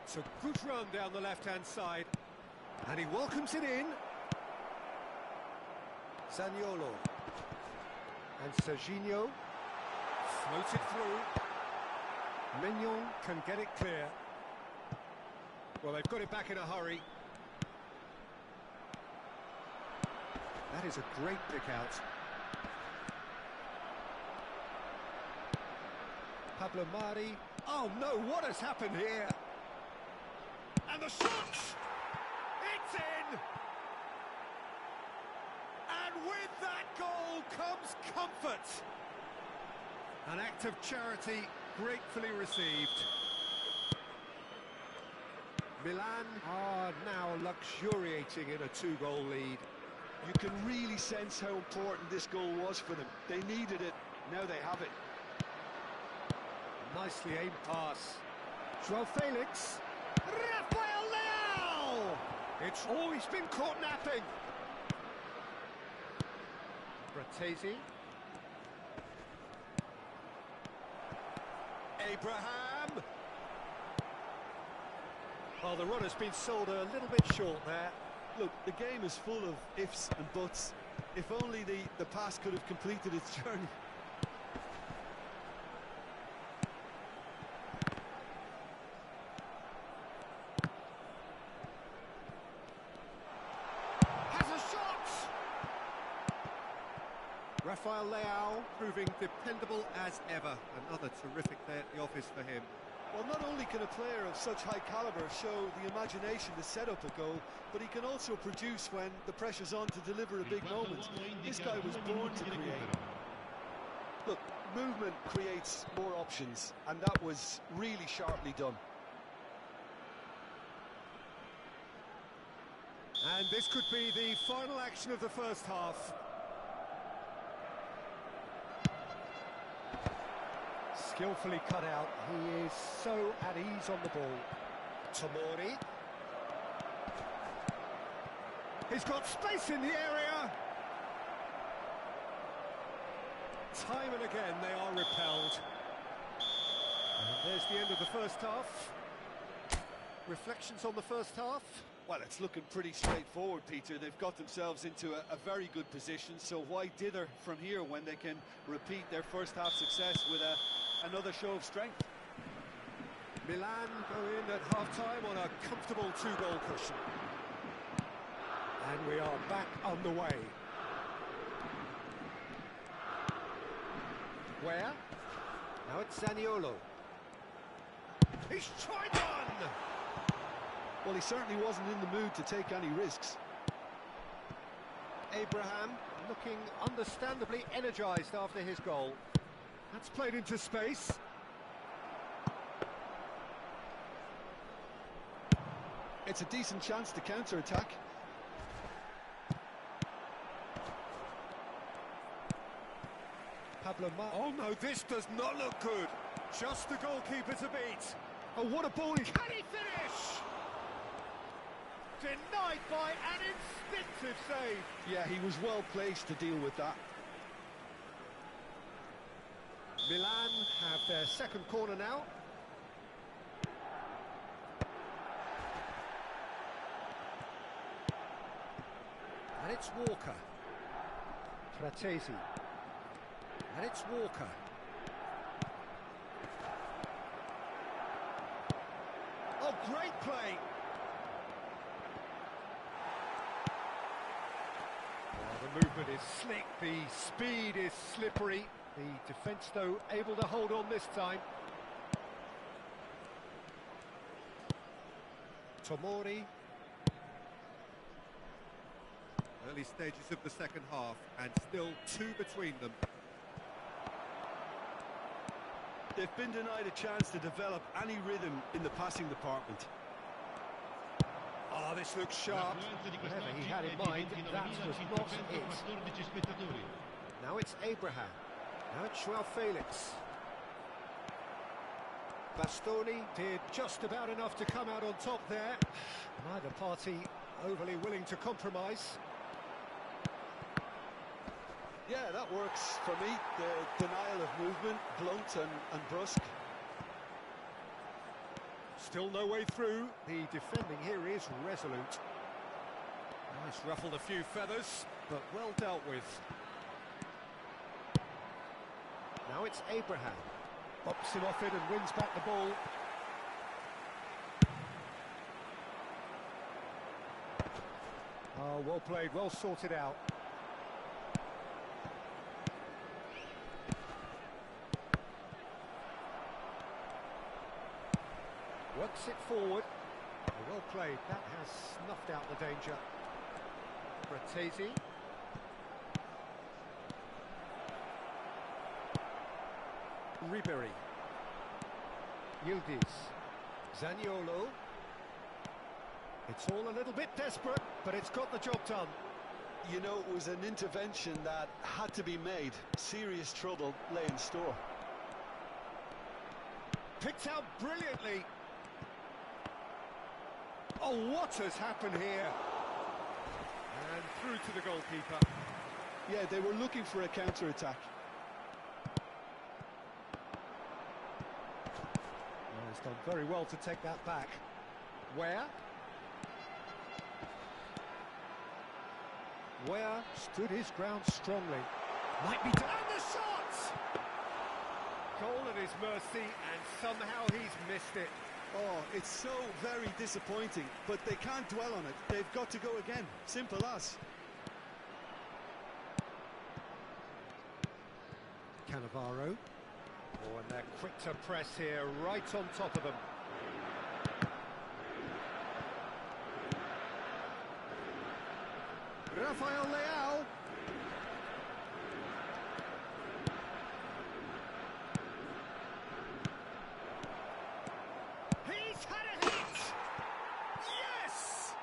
It's a good run down the left-hand side. And he welcomes it in. Zaniolo. And Serginho floated through. Mignon can get it clear. Well, they've got it back in a hurry. That is a great pick out. Pablo Mari. Oh no, what has happened here? And the shot! It's in! And with that goal comes comfort. An act of charity gratefully received. Milan are now luxuriating in a two-goal lead. You can really sense how important this goal was for them. They needed it, now they have it. Nicely aimed pass. Joao Felix. Rafael Leao! It's always been caught napping. Bratesi. Abraham. Well, the run has been sold a little bit short there. Look, the game is full of ifs and buts. If only the pass could have completed its journey. Has a shot! Rafael Leao proving dependable as ever. Another terrific day at the office for him. Well, not only can a player of such high caliber show the imagination to set up a goal, but he can also produce when the pressure's on to deliver a big moment. This guy was born to create. Look, movement creates more options, and that was really sharply done. And this could be the final action of the first half. Skillfully cut out. He is so at ease on the ball. Tomori. He's got space in the area. Time and again they are repelled. And there's the end of the first half. Reflections on the first half? Well, it's looking pretty straightforward, Peter. They've got themselves into a very good position, so why dither from here when they can repeat their first half success with another show of strength? Milan go in at half-time on a comfortable two-goal cushion. And we are back underway. Where? Now it's Zaniolo. He's tried one! Well, he certainly wasn't in the mood to take any risks. Abraham looking understandably energised after his goal. That's played into space. It's a decent chance to counter-attack. Pablo Mar. Oh no, this does not look good. Just the goalkeeper to beat. Oh, what a ball! Can he finish? Denied by an instinctive save. Yeah, he was well placed to deal with that. Milan have their second corner now. And it's Walker. Bratesi. And it's Walker. Oh, great play. The movement is slick, the speed is slippery. The defence, though, able to hold on this time. Tomori. Early stages of the second half, and still two between them. They've been denied a chance to develop any rhythm in the passing department. Oh, this looks sharp. Whatever he had in mind, that was not it. Now it's Abraham. Now it's Joao Felix. Bastoni did just about enough to come out on top there. Neither party overly willing to compromise. Yeah, that works for me. The denial of movement, blunt and brusque. Still no way through. The defending here is resolute. Nice, ruffled a few feathers, but well dealt with. Now it's Abraham. Bops him off it and wins back the ball. Oh, well played, well sorted out. Works it forward. Oh, well played, that has snuffed out the danger. Fratesi. Ribery. Yildiz. Zaniolo. It's all a little bit desperate, but it's got the job done. You know, it was an intervention that had to be made. Serious trouble lay in store. Picked out brilliantly. Oh, what has happened here? And through to the goalkeeper. Yeah, they were looking for a counter-attack. Well, he's done very well to take that back. Where stood his ground strongly. Might be done. And the shot! Goal at his mercy, and somehow he's missed it. Oh, it's so very disappointing, but they can't dwell on it. They've got to go again. Simple as. Cannavaro. Oh, and they're quick to press here, right on top of them. Rafael Leao. He's had a hit! Yes!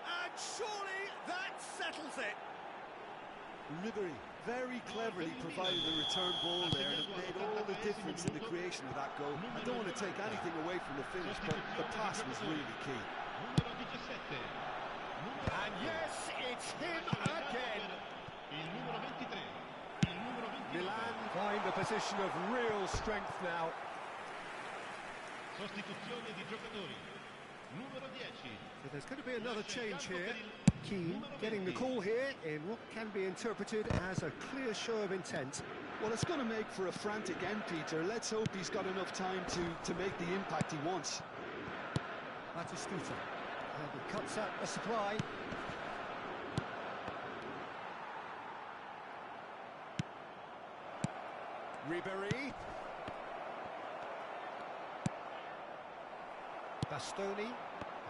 And surely that settles it. Ribery very cleverly provided a return ball there, and it made all the difference in the creation of that goal. I don't want to take anything away from the finish, but the pass was really key. And yes, it's him again. Milan find a position of real strength now. So there's going to be another change here. Keane getting the call here in what can be interpreted as a clear show of intent. Well, it's going to make for a frantic end, Peter. Let's hope he's got enough time to make the impact he wants. Batistuta. And he cuts out the supply. Ribery. Bastoni.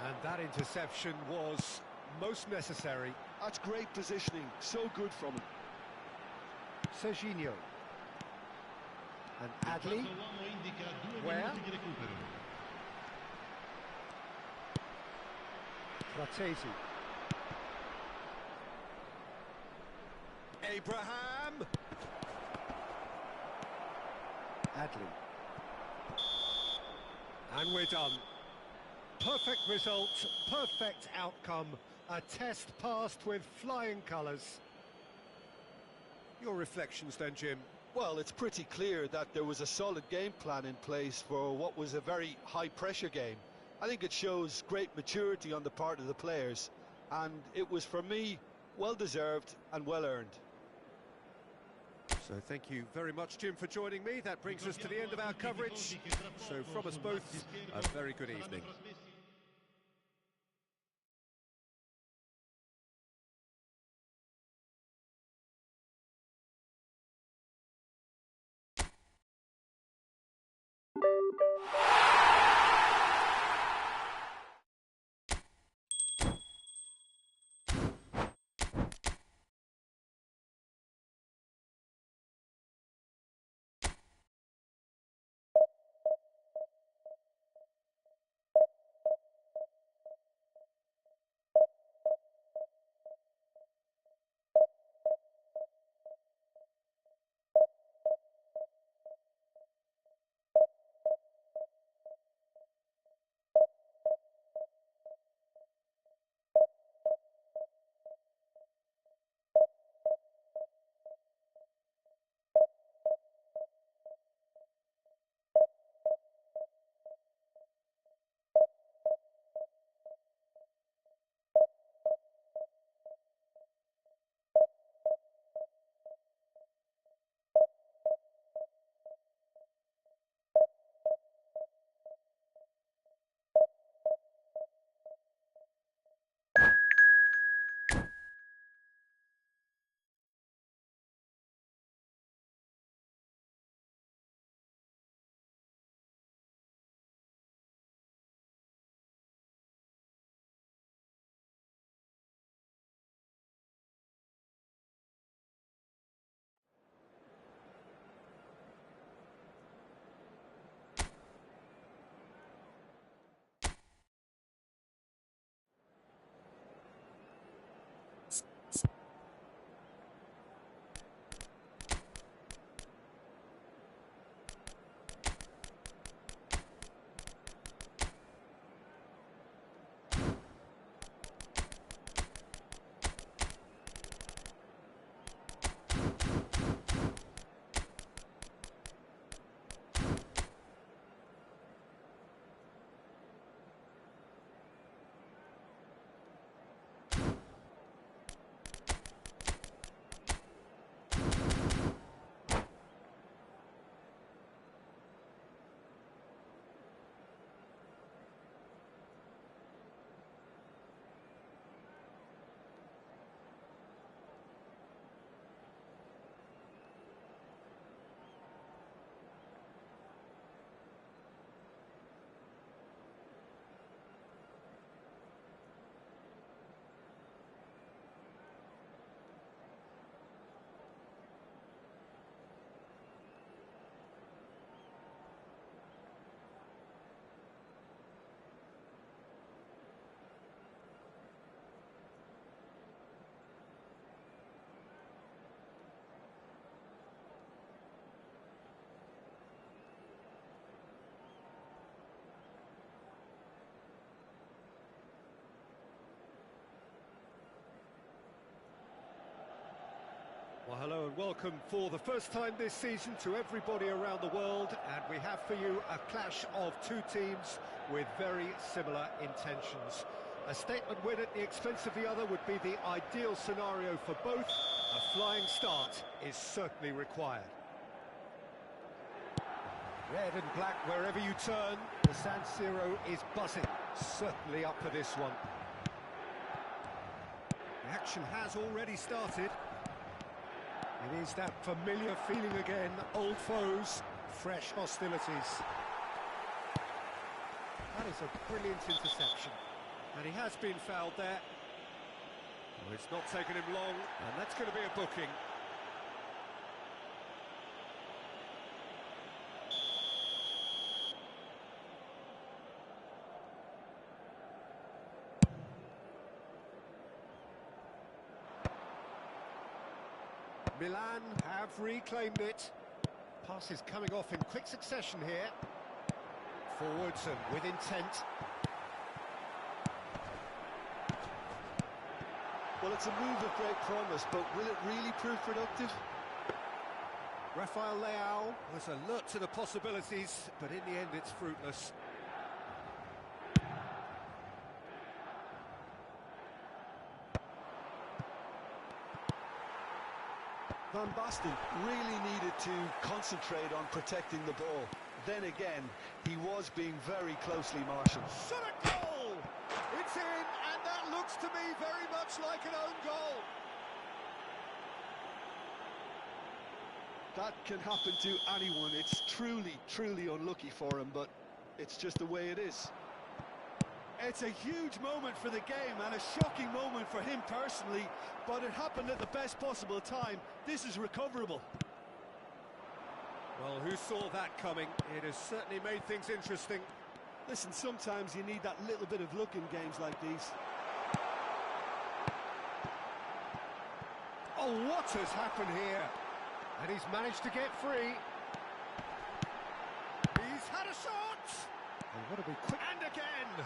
And that interception was most necessary. That's great positioning. So good from him. Serginho. And Adli. Where? Fratesi. Abraham. Adli. And we're done. Perfect result, perfect outcome. A test passed with flying colours. Your reflections then, Jim? Well, it's pretty clear that there was a solid game plan in place for what was a very high-pressure game. I think it shows great maturity on the part of the players, and it was, for me, well-deserved and well-earned. So thank you very much, Jim, for joining me. That brings us to the end of our coverage. So from us both, a very good evening. Hello and welcome for the first time this season to everybody around the world, and we have for you a clash of two teams with very similar intentions. A statement win at the expense of the other would be the ideal scenario for both. A flying start is certainly required. Red and black wherever you turn, the San Siro is buzzing, certainly up for this one. The action has already started. It is that familiar feeling again, old foes, fresh hostilities. That is a brilliant interception. And he has been fouled there. Well, it's not taken him long, and that's going to be a booking. Milan have reclaimed it. Pass is coming off in quick succession here. Forwards and with intent. Well, it's a move of great promise, but will it really prove productive? Rafael Leao was alert to the possibilities, but in the end it's fruitless. Van Basten really needed to concentrate on protecting the ball. Then again, he was being very closely marshalled. Shot a goal! It's in, and that looks to me very much like an own goal. That can happen to anyone. It's truly unlucky for him, but it's just the way it is. It's a huge moment for the game and a shocking moment for him personally, but it happened at the best possible time. This is recoverable. Well, who saw that coming? It has certainly made things interesting. Listen, sometimes you need that little bit of luck in games like these. Oh, what has happened here? And he's managed to get free. He's had a shot! And what a big quick... And again!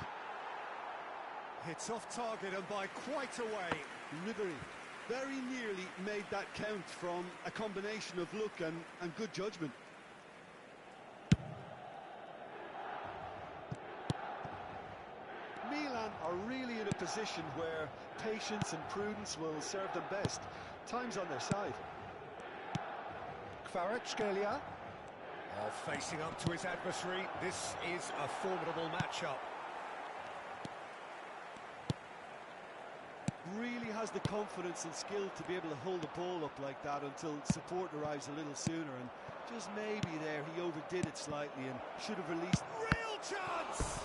It's off target and by quite a way. Ribery very nearly made that count from a combination of luck and good judgment. Milan are really in a position where patience and prudence will serve them best. Time's on their side. Kvaratskhelia, facing up to his adversary. This is a formidable matchup. Really has the confidence and skill to be able to hold the ball up like that until support arrives a little sooner, and just maybe there he overdid it slightly and should have released. Real chance!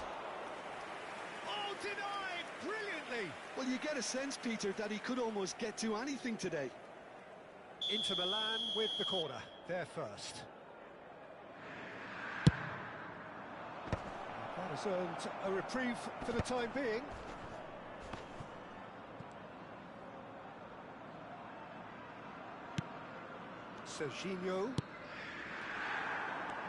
Oh, denied brilliantly! Well, you get a sense, Peter, that he could almost get to anything today. Inter Milan with the corner, they're first. That has earned a reprieve for the time being. Serginho.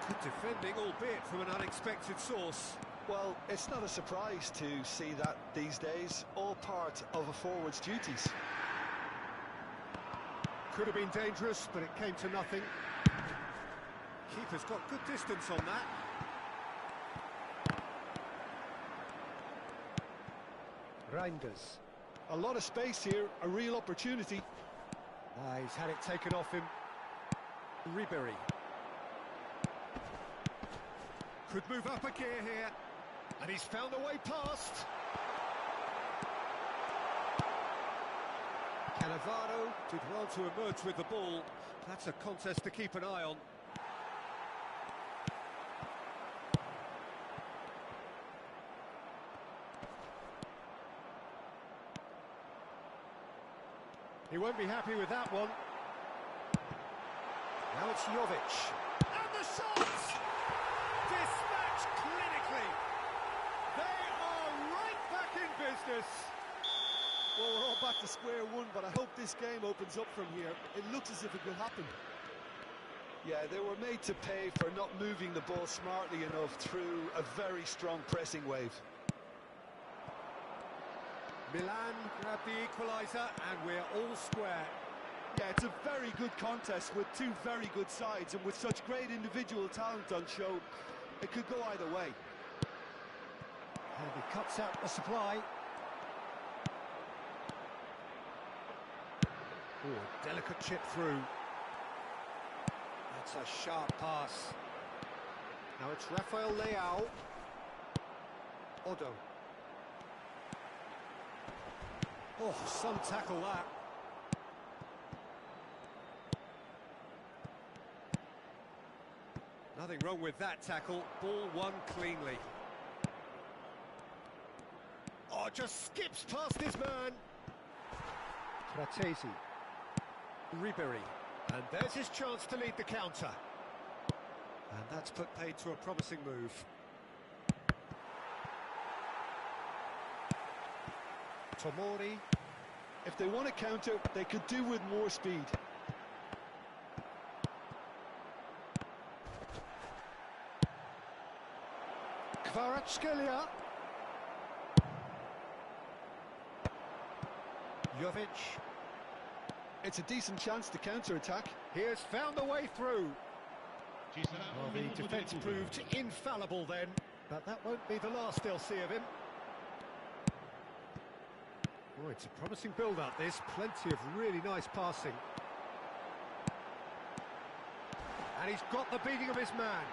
Good defending, albeit from an unexpected source. Well, it's not a surprise to see that these days, all part of a forward's duties. Could have been dangerous, but it came to nothing. Keeper's got good distance on that. Reinders. A lot of space here, a real opportunity. He's had it taken off him. Ribery. Could move up a gear here. And he's found a way past. Cannavaro did well to emerge with the ball. That's a contest to keep an eye on. He won't be happy with that one. Now it's Jovic. And the shot! Dispatched clinically. They are right back in business. Well, we're all back to square one, but I hope this game opens up from here. It looks as if it could happen. Yeah, they were made to pay for not moving the ball smartly enough through a very strong pressing wave. Milan grab the equaliser, and we're all square. Yeah, it's a very good contest with two very good sides, and with such great individual talent on show, it could go either way. And he cuts out the supply. Oh, delicate chip through. That's a sharp pass. Now it's Rafael Leao. Odo. Oh, some tackle that. Nothing wrong with that tackle. Ball won cleanly. Oh, just skips past his man. Fratesi. Ribery. And there's his chance to lead the counter. And that's put paid to a promising move. Tomori. If they want to counter, they could do with more speed. Kvaratskhelia. Jovic. It's a decent chance to counter-attack. He has found a way through. Well, the defence proved infallible then, but that won't be the last they'll see of him. Oh, it's a promising build-up, this. Plenty of really nice passing. And he's got the beating of his man.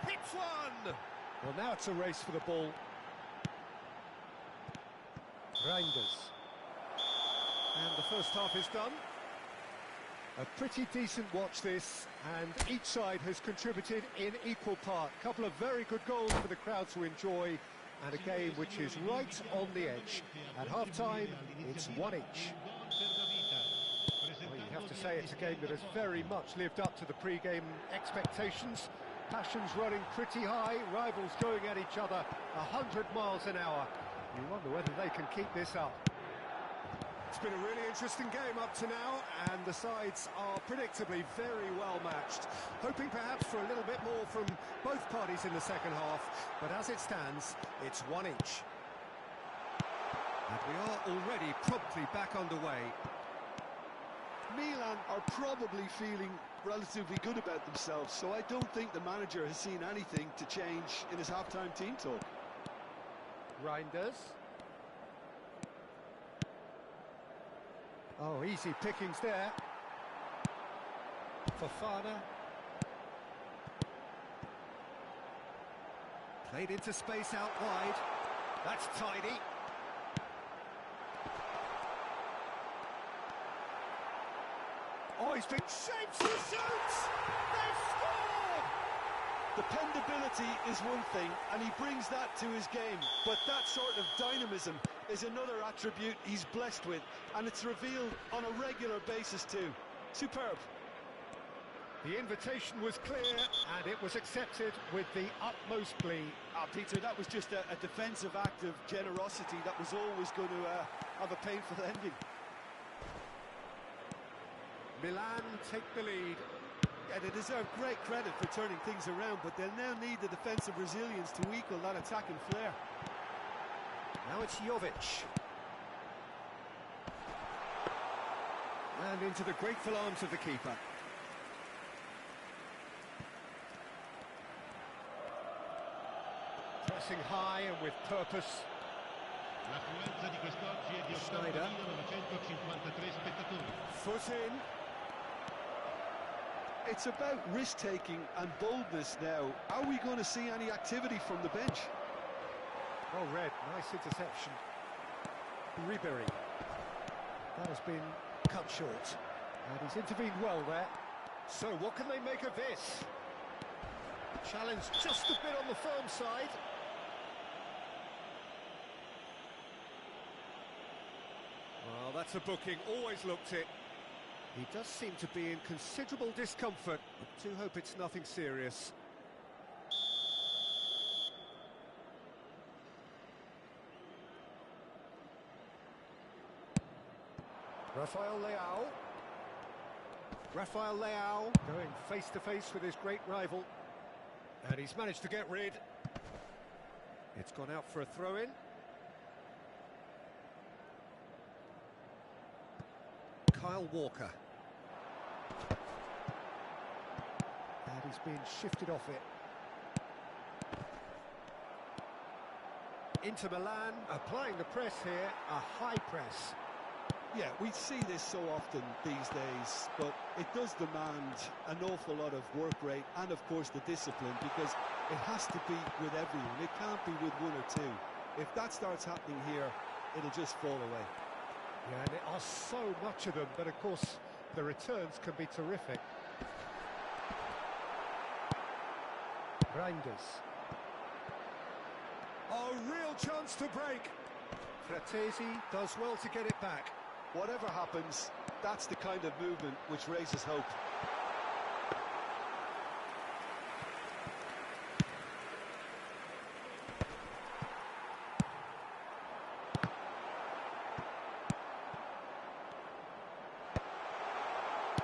Hits one! Well, now it's a race for the ball. Reinders. And the first half is done. A pretty decent watch this, and each side has contributed in equal part. A couple of very good goals for the crowd to enjoy, and a game which is right on the edge. At half-time, it's 1 each. Well, you have to say it's a game that has very much lived up to the pre-game expectations. Passions running pretty high, rivals going at each other 100 miles an hour. You wonder whether they can keep this up. It's been a really interesting game up to now, and the sides are predictably very well matched. Hoping perhaps for a little bit more from both parties in the second half, but as it stands, it's 1 each. And we are already promptly back underway. Milan are probably feeling relatively good about themselves, so I don't think the manager has seen anything to change in his half-time team talk. Reinders. Oh, easy pickings there. Fofana. Played into space out wide. That's tidy. Oh, he's been shaped, he shoots! They've scored! Dependability is one thing, and he brings that to his game, but that sort of dynamism is another attribute he's blessed with, and it's revealed on a regular basis too. Superb. The invitation was clear, and it was accepted with the utmost glee. Peter, that was just a defensive act of generosity that was always going to have a painful ending. Milan take the lead. Yeah, they deserve great credit for turning things around, but they'll now need the defensive resilience to equal that attacking flair. Now it's Jovic. And into the grateful arms of the keeper. Pressing high and with purpose. Schneider. Foot in. It's about risk-taking and boldness now. Are we going to see any activity from the bench? Well read, nice interception. Ribery. That has been cut short. And he's intervened well there. So what can they make of this? Challenge just a bit on the firm side. Well, that's a booking, always looked it. He does seem to be in considerable discomfort. I do hope it's nothing serious. Rafael Leao. Rafael Leao going face-to-face with his great rival. And he's managed to get rid. It's gone out for a throw-in. Kyle Walker. He's been shifted off it. Inter Milan applying the press here, a high press. Yeah, we see this so often these days, but it does demand an awful lot of work rate and, of course, the discipline, because it has to be with everyone. It can't be with one or two. If that starts happening here, it'll just fall away. Yeah, and there are so much of them, but of course the returns can be terrific. Reinders. A real chance to break. Fratesi does well to get it back. Whatever happens, that's the kind of movement which raises hope.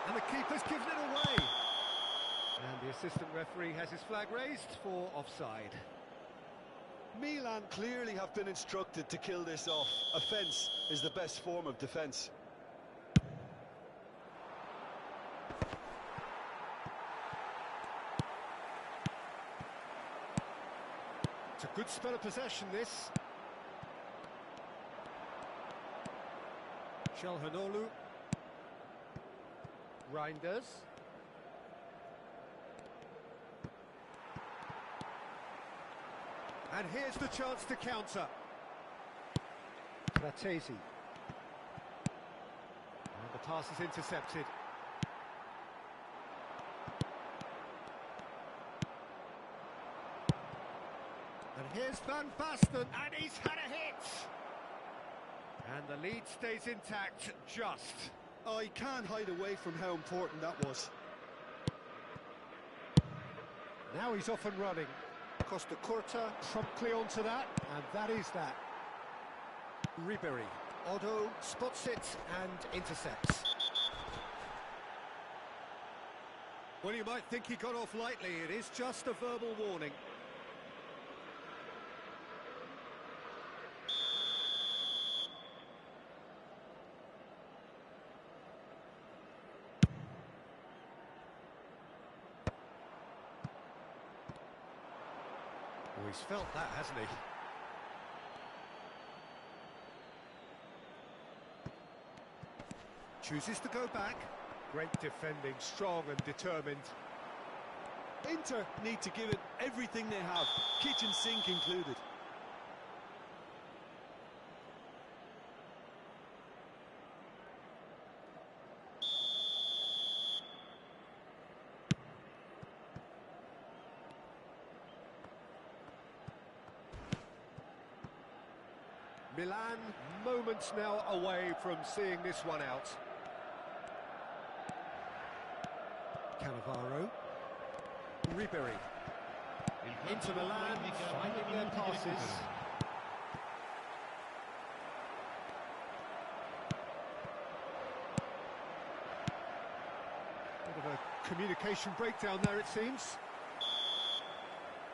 And the keeper's given it away. And the assistant referee has his flag raised for offside. Milan clearly have been instructed to kill this off. Offence is the best form of defence. It's a good spell of possession, this. Çalhanoğlu. Reinders. And here's the chance to counter. Fratesi. And the pass is intercepted. And here's Van Basten, and he's had a hit! And the lead stays intact, just. Oh, he can't hide away from how important that was. Now he's off and running. Costa Curta promptly onto that, and that is that. Ribery. Otto spots it and intercepts. Well, you might think he got off lightly. It is just a verbal warning. Oh, he's felt that, hasn't he? Chooses to go back. Great defending, strong and determined. Inter need to give it everything they have, kitchen sink included. Milan, moments now away from seeing this one out. Cannavaro. Ribery. Inter Milan finding their passes. Bit of a communication breakdown there, it seems.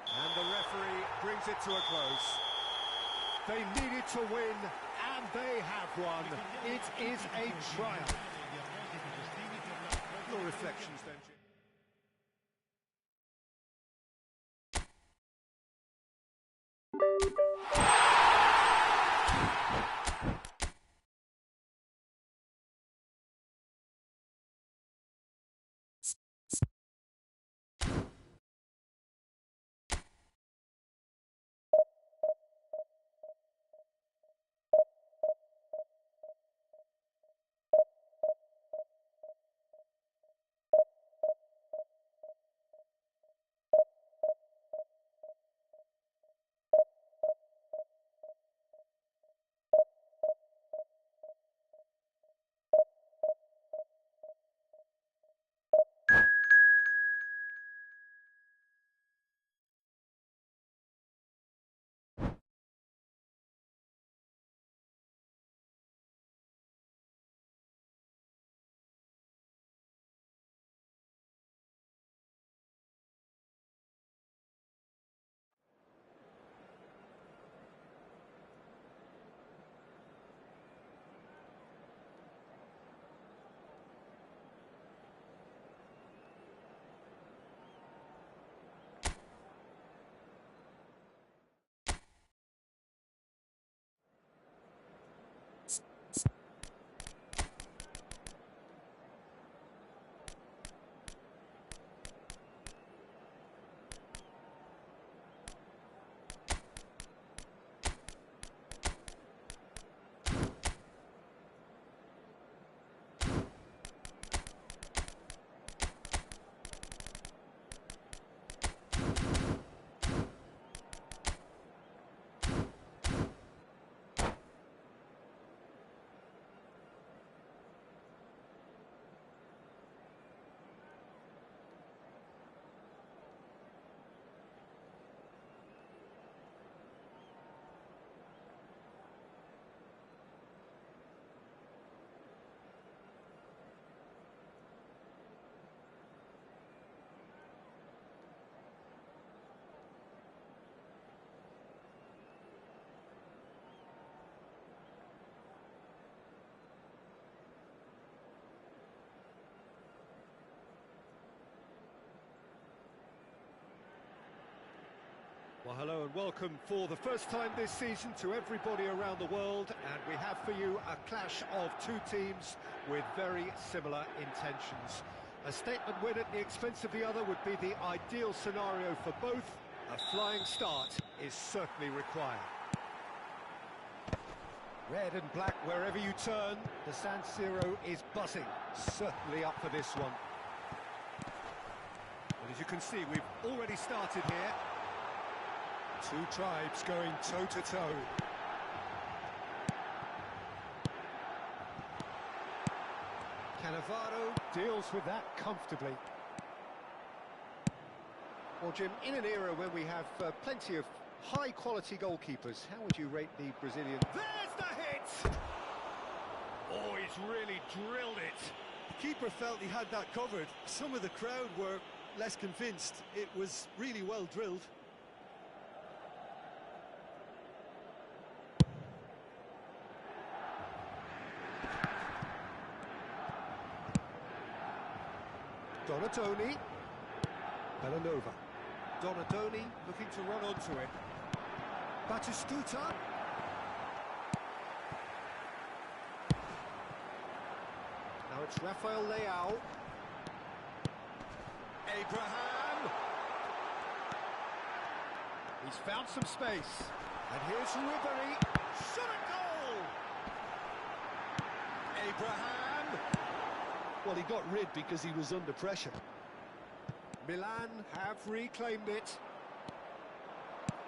And the referee brings it to a close. They needed to win, and they have won. It is a triumph. Your reflections then, Jim? Well, hello and welcome for the first time this season to everybody around the world, and we have for you a clash of two teams with very similar intentions. A statement win at the expense of the other would be the ideal scenario for both. A flying start is certainly required. Red and black wherever you turn, the San Siro is buzzing, certainly up for this one. And as you can see, we've already started here. Two tribes going toe-to-toe. Cannavaro deals with that comfortably. Well, Jim, in an era when we have plenty of high-quality goalkeepers, how would you rate the Brazilian? There's the hit! Oh, he's really drilled it. The keeper felt he had that covered. Some of the crowd were less convinced. It was really well drilled. Donatoni. Bellanova. Donatoni looking to run onto it. Batistuta. Now it's Rafael Leao. Abraham. He's found some space. And here's Ribery. Shot a goal! Abraham. Well, he got rid because he was under pressure. Milan have reclaimed it.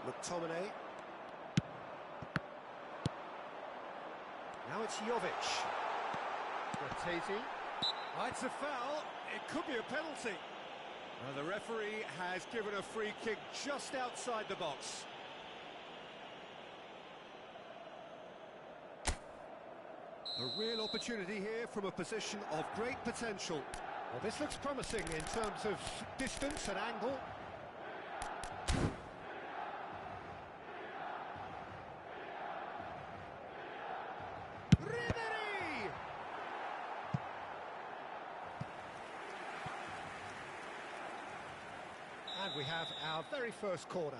McTominay. Now it's Jovic. Cortese. Oh, it's a foul. It could be a penalty. Well, the referee has given a free kick just outside the box. A real opportunity here from a position of great potential. Well, this looks promising in terms of distance and angle. Ribery! And we have our very first corner.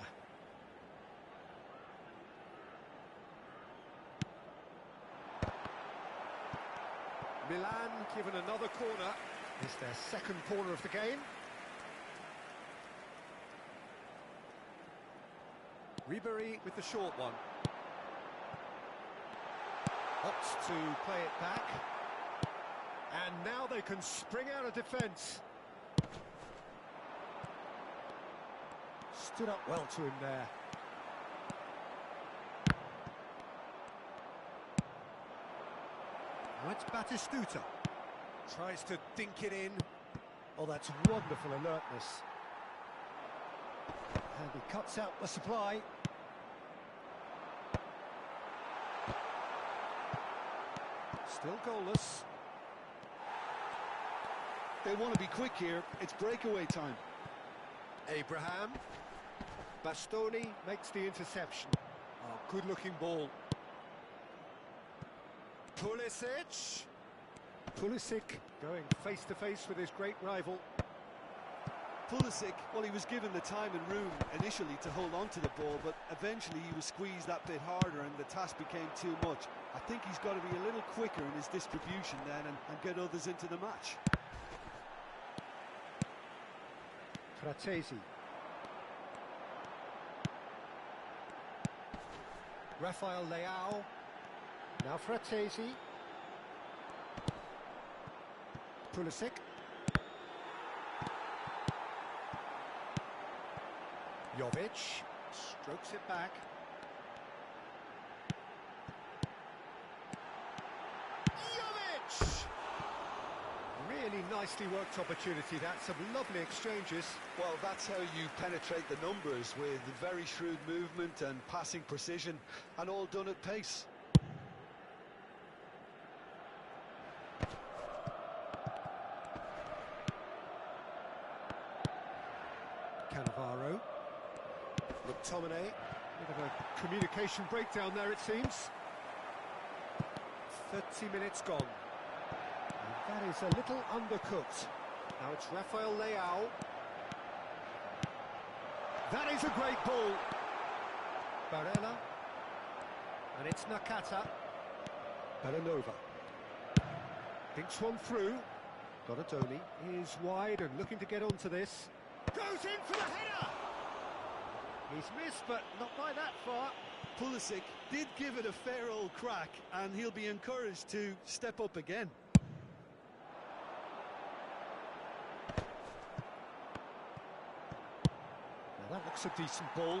Milan given another corner. It's their second corner of the game. Ribery with the short one. Opts to play it back. And now they can spring out of defence. Stood up well to him there. Now it's Batistuta. Tries to dink it in. Oh, that's wonderful alertness. And he cuts out the supply. Still goalless. They want to be quick here. It's breakaway time. Abraham. Bastoni makes the interception. Oh, good-looking ball. Pulisic. Pulisic going face-to-face with his great rival. Pulisic, well, he was given the time and room initially to hold on to the ball, but eventually he was squeezed that bit harder and the task became too much. I think he's got to be a little quicker in his distribution then and get others into the match. Fratesi. Rafael Leao. Now Fratesi. Pulisic. Jovic strokes it back. Jovic! Really nicely worked opportunity, that. Some lovely exchanges. Well, that's how you penetrate the numbers, with very shrewd movement and passing precision, and all done at pace. Cannavaro. McTominay. Bit of a communication breakdown there, it seems. 30 minutes gone. And that is a little undercooked. Now it's Rafael Leao. That is a great ball. Barella. And it's Nakata. Belanova. Thinks one through. Donatoni is wide and looking to get onto this. Goes in for the header! He's missed, but not by that far. Pulisic did give it a fair old crack, and he'll be encouraged to step up again. Now that looks a decent ball.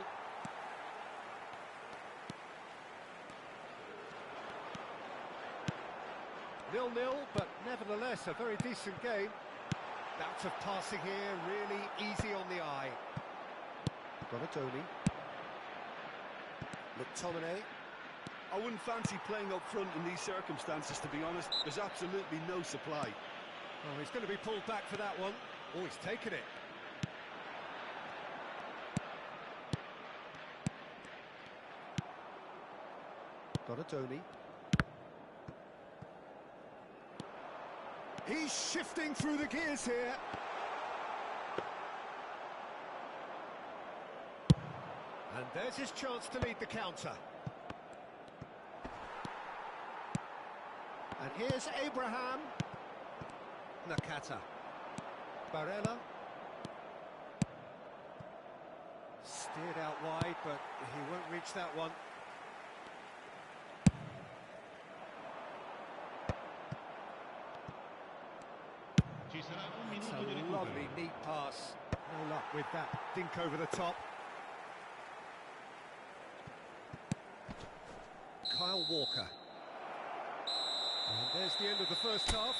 Nil-nil, but nevertheless a very decent game. Bouts of passing here, really easy on the eye. Donatoni. McTominay. I wouldn't fancy playing up front in these circumstances, to be honest. There's absolutely no supply. Oh, he's going to be pulled back for that one. Oh, he's taken it. Donatoni. He's shifting through the gears here. And there's his chance to lead the counter. And here's Abraham. Nakata. Barella. Steered out wide, but he won't reach that one. It's a lovely, neat pass. No luck with that dink over the top. Kyle Walker. And there's the end of the first half.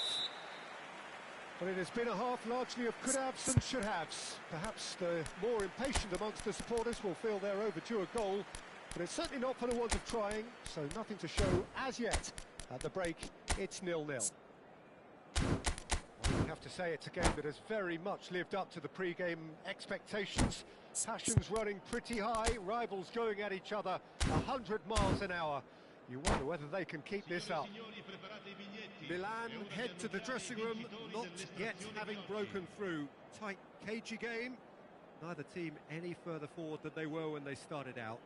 But it has been a half largely of could-haves and should-haves. Perhaps the more impatient amongst the supporters will feel they're overdue a goal, but it's certainly not for the want of trying, so nothing to show as yet. At the break, it's 0-0. We have to say it's a game that has very much lived up to the pre-game expectations. Passions running pretty high, rivals going at each other 100 miles an hour. You wonder whether they can keep this up. Milan head to the dressing room, not yet having broken through. Tight, cagey game. Neither team any further forward than they were when they started out.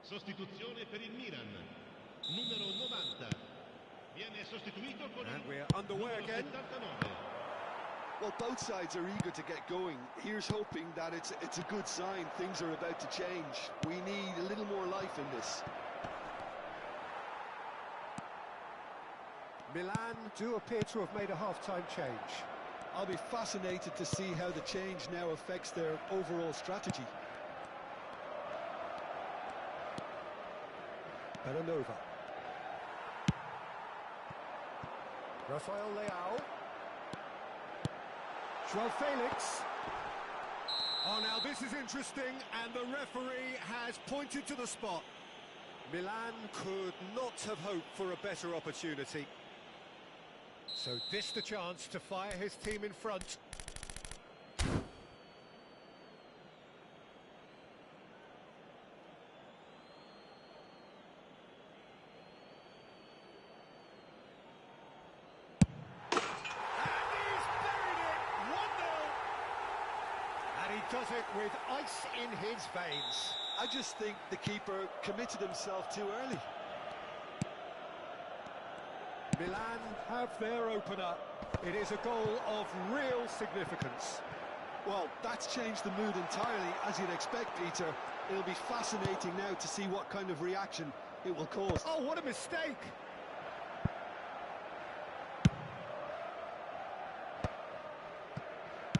Sostituzione per il Milan. Numero 90. Viene sostituito con And we're underway again. 79. Well, both sides are eager to get going. Here's hoping that it's a good sign. Things are about to change. We need a little more life in this. Milan do appear to have made a half-time change. I'll be fascinated to see how the change now affects their overall strategy. Belanova. Rafael Leao. Joao Felix. Oh, now this is interesting, and the referee has pointed to the spot. Milan could not have hoped for a better opportunity. So this the chance to fire his team in front. Does it with ice in his veins. I just think the keeper committed himself too early. Milan have their opener. It is a goal of real significance. Well, that's changed the mood entirely, as you'd expect, Peter. It'll be fascinating now to see what kind of reaction it will cause. Oh, what a mistake!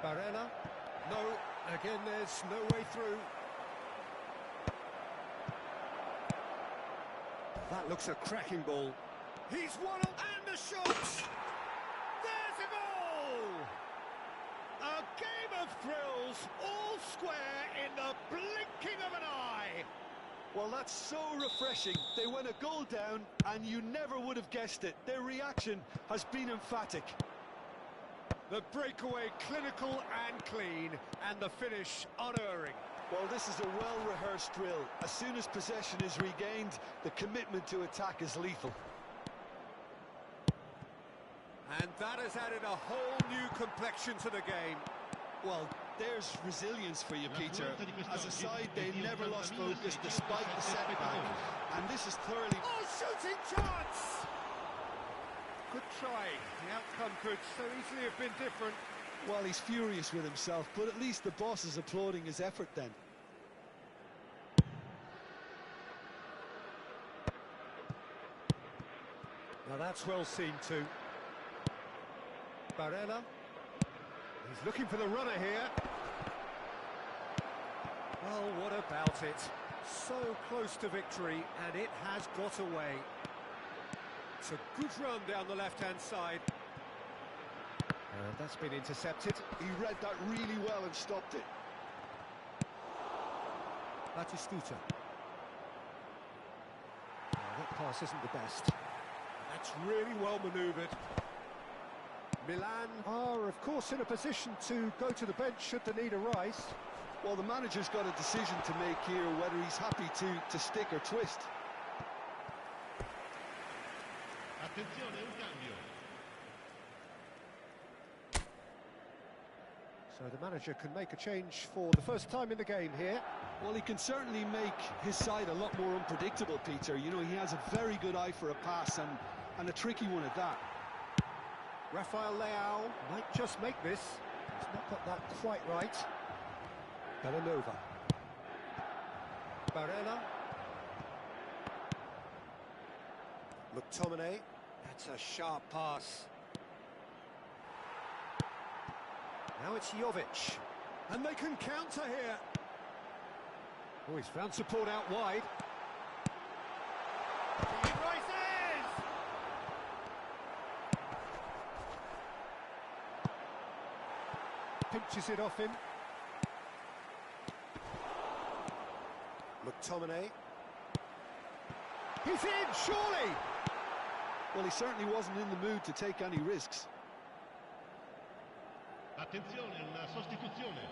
Barella. No, again, there's no way through. That looks a cracking ball. He's won it, and the shot! There's a goal! A game of thrills, all square in the blinking of an eye. Well, that's so refreshing. They went a goal down, and you never would have guessed it. Their reaction has been emphatic. The breakaway clinical and clean, and the finish unerring. Well, this is a well-rehearsed drill. As soon as possession is regained, the commitment to attack is lethal. And that has added a whole new complexion to the game. Well, There's resilience for you, Peter. As a side, they never lost focus despite the setback. And this is thoroughly... Oh, shooting chance! Good try. The outcome could so easily have been different. Well, he's furious with himself, but at least the boss is applauding his effort then. Now that's well seen too. Barella. He's looking for the runner here. Well, what about it? So close to victory, and it has got away. It's a good run down the left-hand side. And that's been intercepted. He read that really well and stopped it. Batistuta. That pass isn't the best. That's really well manoeuvred. Milan are, of course, in a position to go to the bench should the need arise. Well, the manager's got a decision to make here, whether he's happy to stick or twist. Attenzione, un cambio. So the manager can make a change for the first time in the game here. Well, he can certainly make his side a lot more unpredictable, Peter. You know, he has a very good eye for a pass and a tricky one at that. Rafael Leao might just make this. He's not got that quite right. Bellanova. Barella. McTominay. That's a sharp pass. Now it's Jovic. And they can counter here. Oh, he's found support out wide. He rises! Pinches it off him. McTominay. He's in, surely! Well, he certainly wasn't in the mood to take any risks. Attenzione, una sostituzione.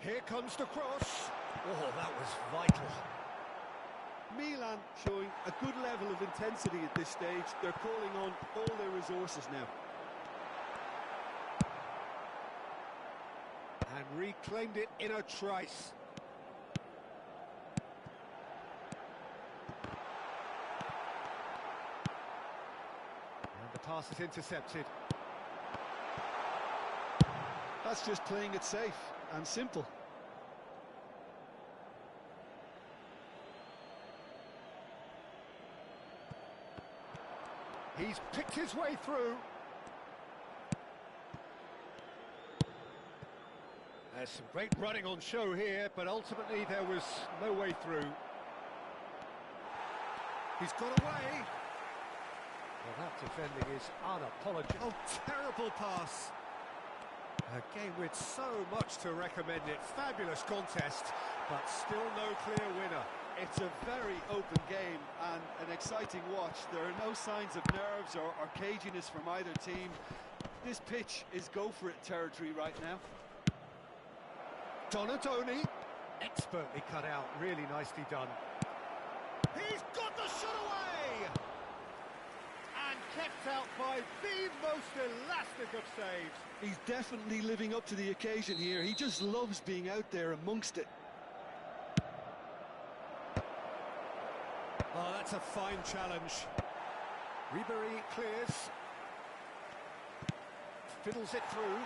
Here comes the cross. Oh, that was vital. Milan showing a good level of intensity at this stage. They're calling on all their resources now. And reclaimed it in a trice. And the pass is intercepted. That's just playing it safe and simple. He's picked his way through. There's some great running on show here, but ultimately there was no way through. He's got away. Well, that defending is unapologetic. Oh, terrible pass. A game with so much to recommend it. Fabulous contest, but still no clear winner. It's a very open game and an exciting watch. There are no signs of nerves or caginess from either team. This pitch is go-for-it territory right now. Donadoni, expertly cut out, really nicely done. He's got the shot away! And kept out by the most elastic of saves. He's definitely living up to the occasion here. He just loves being out there amongst it. Oh, that's a fine challenge. Ribéry clears. Fiddles it through.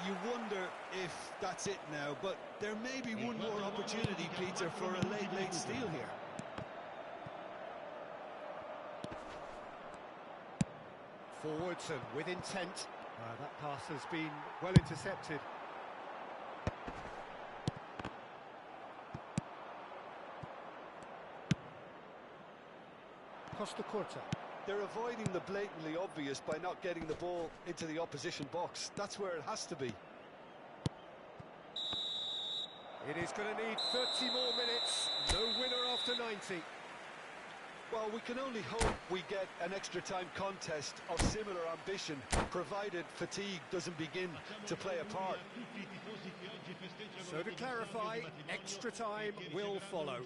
You wonder if that's it now, but there may be one more opportunity, Peter, for a late steal here. Forwards and with intent. That pass has been well intercepted. Costa Curta. They're avoiding the blatantly obvious by not getting the ball into the opposition box. That's where it has to be. It is going to need 30 more minutes. No winner after 90. Well, we can only hope we get an extra time contest of similar ambition, provided fatigue doesn't begin to play a part. So to clarify, extra time will follow.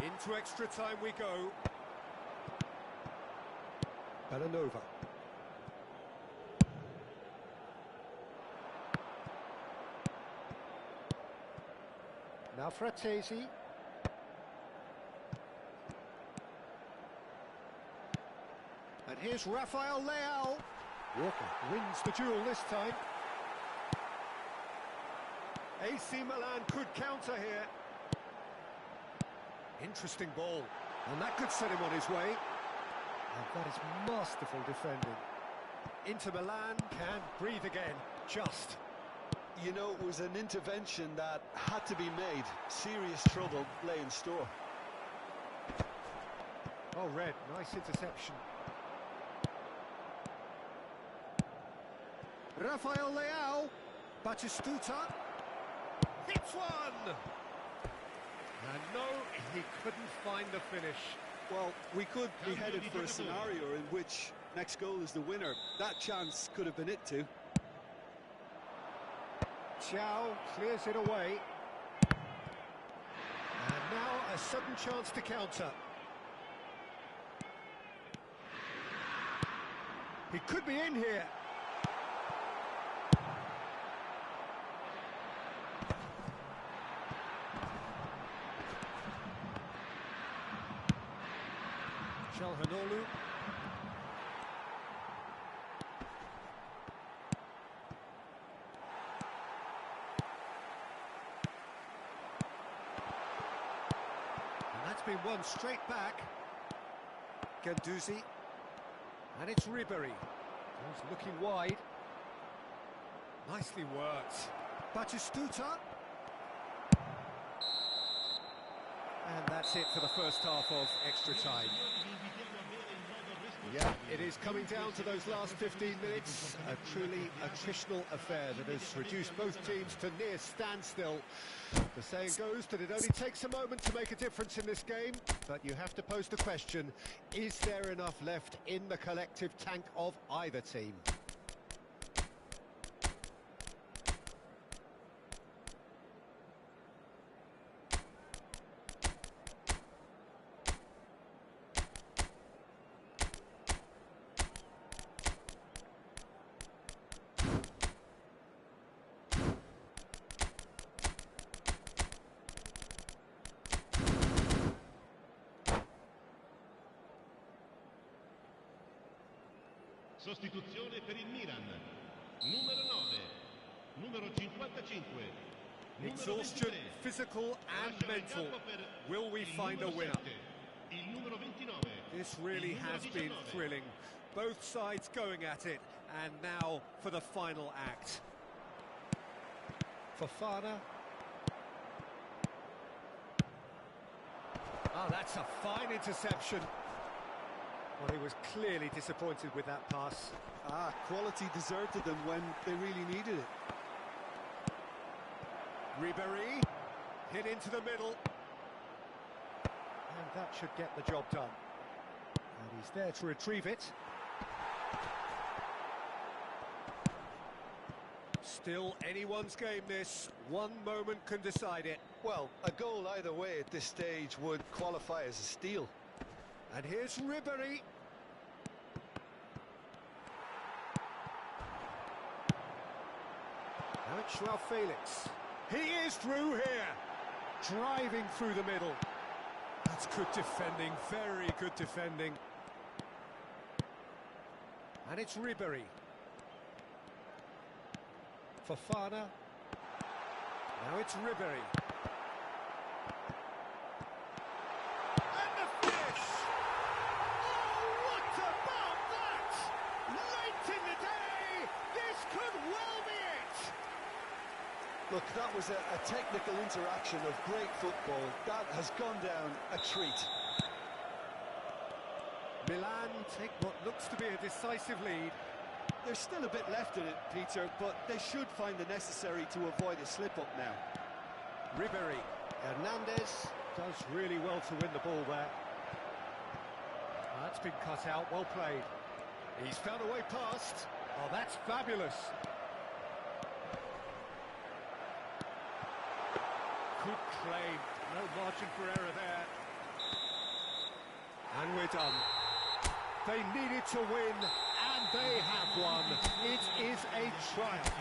Into extra time we go. Belanova. Now Fratesi. And here's Rafael Leao. Walker wins the duel this time. AC Milan could counter here. Interesting ball. And that could set him on his way. And that is masterful defending. Inter Milan can breathe again. Just. You know, it was an intervention that had to be made. Serious trouble lay in store. Oh, Red, nice interception. Rafael Leao. Batistuta. Hits one! And no, he couldn't find the finish. Well, we could be headed for a scenario in which next goal is the winner. That chance could have been it too. Chow clears it away. And now a sudden chance to counter. He could be in here. Çalhanoğlu. And that's been won straight back. Guendouzi. And it's Ribéry. He's looking wide. Nicely worked. Batistuta. And that's it for the first half of extra time. Yeah, it is coming down to those last 15 minutes. A truly attritional affair that has reduced both teams to near standstill. The saying goes that it only takes a moment to make a difference in this game, but you have to pose the question, is there enough left in the collective tank of either team? Sostituzione per il Milan. Numero 9. Numero 55. Exhaustion, physical and mental. Will we find a winner? This really has been thrilling. Both sides going at it, and now for the final act. Fofana. Oh, that's a fine interception. Well, he was clearly disappointed with that pass. Quality deserted them when they really needed it. Ribéry, hit into the middle. And that should get the job done. And he's there to retrieve it. Still anyone's game this. One moment can decide it. Well, a goal either way at this stage would qualify as a steal. And here's Ribéry. Now it's Joao Felix. He is through here. Driving through the middle. That's good defending, very good defending. And it's Ribéry. Fofana. Now it's Ribéry. And Look, that was a technical interaction of great football. That has gone down a treat. Milan take what looks to be a decisive lead. There's still a bit left in it, Peter, but they should find the necessary to avoid a slip-up now. Ribéry. Hernandez does really well to win the ball there. That's been cut out, well played. He's found a way past. Oh, that's fabulous. Good claim, no margin for error there. And we're done. They needed to win, and they have won. It is a triumph.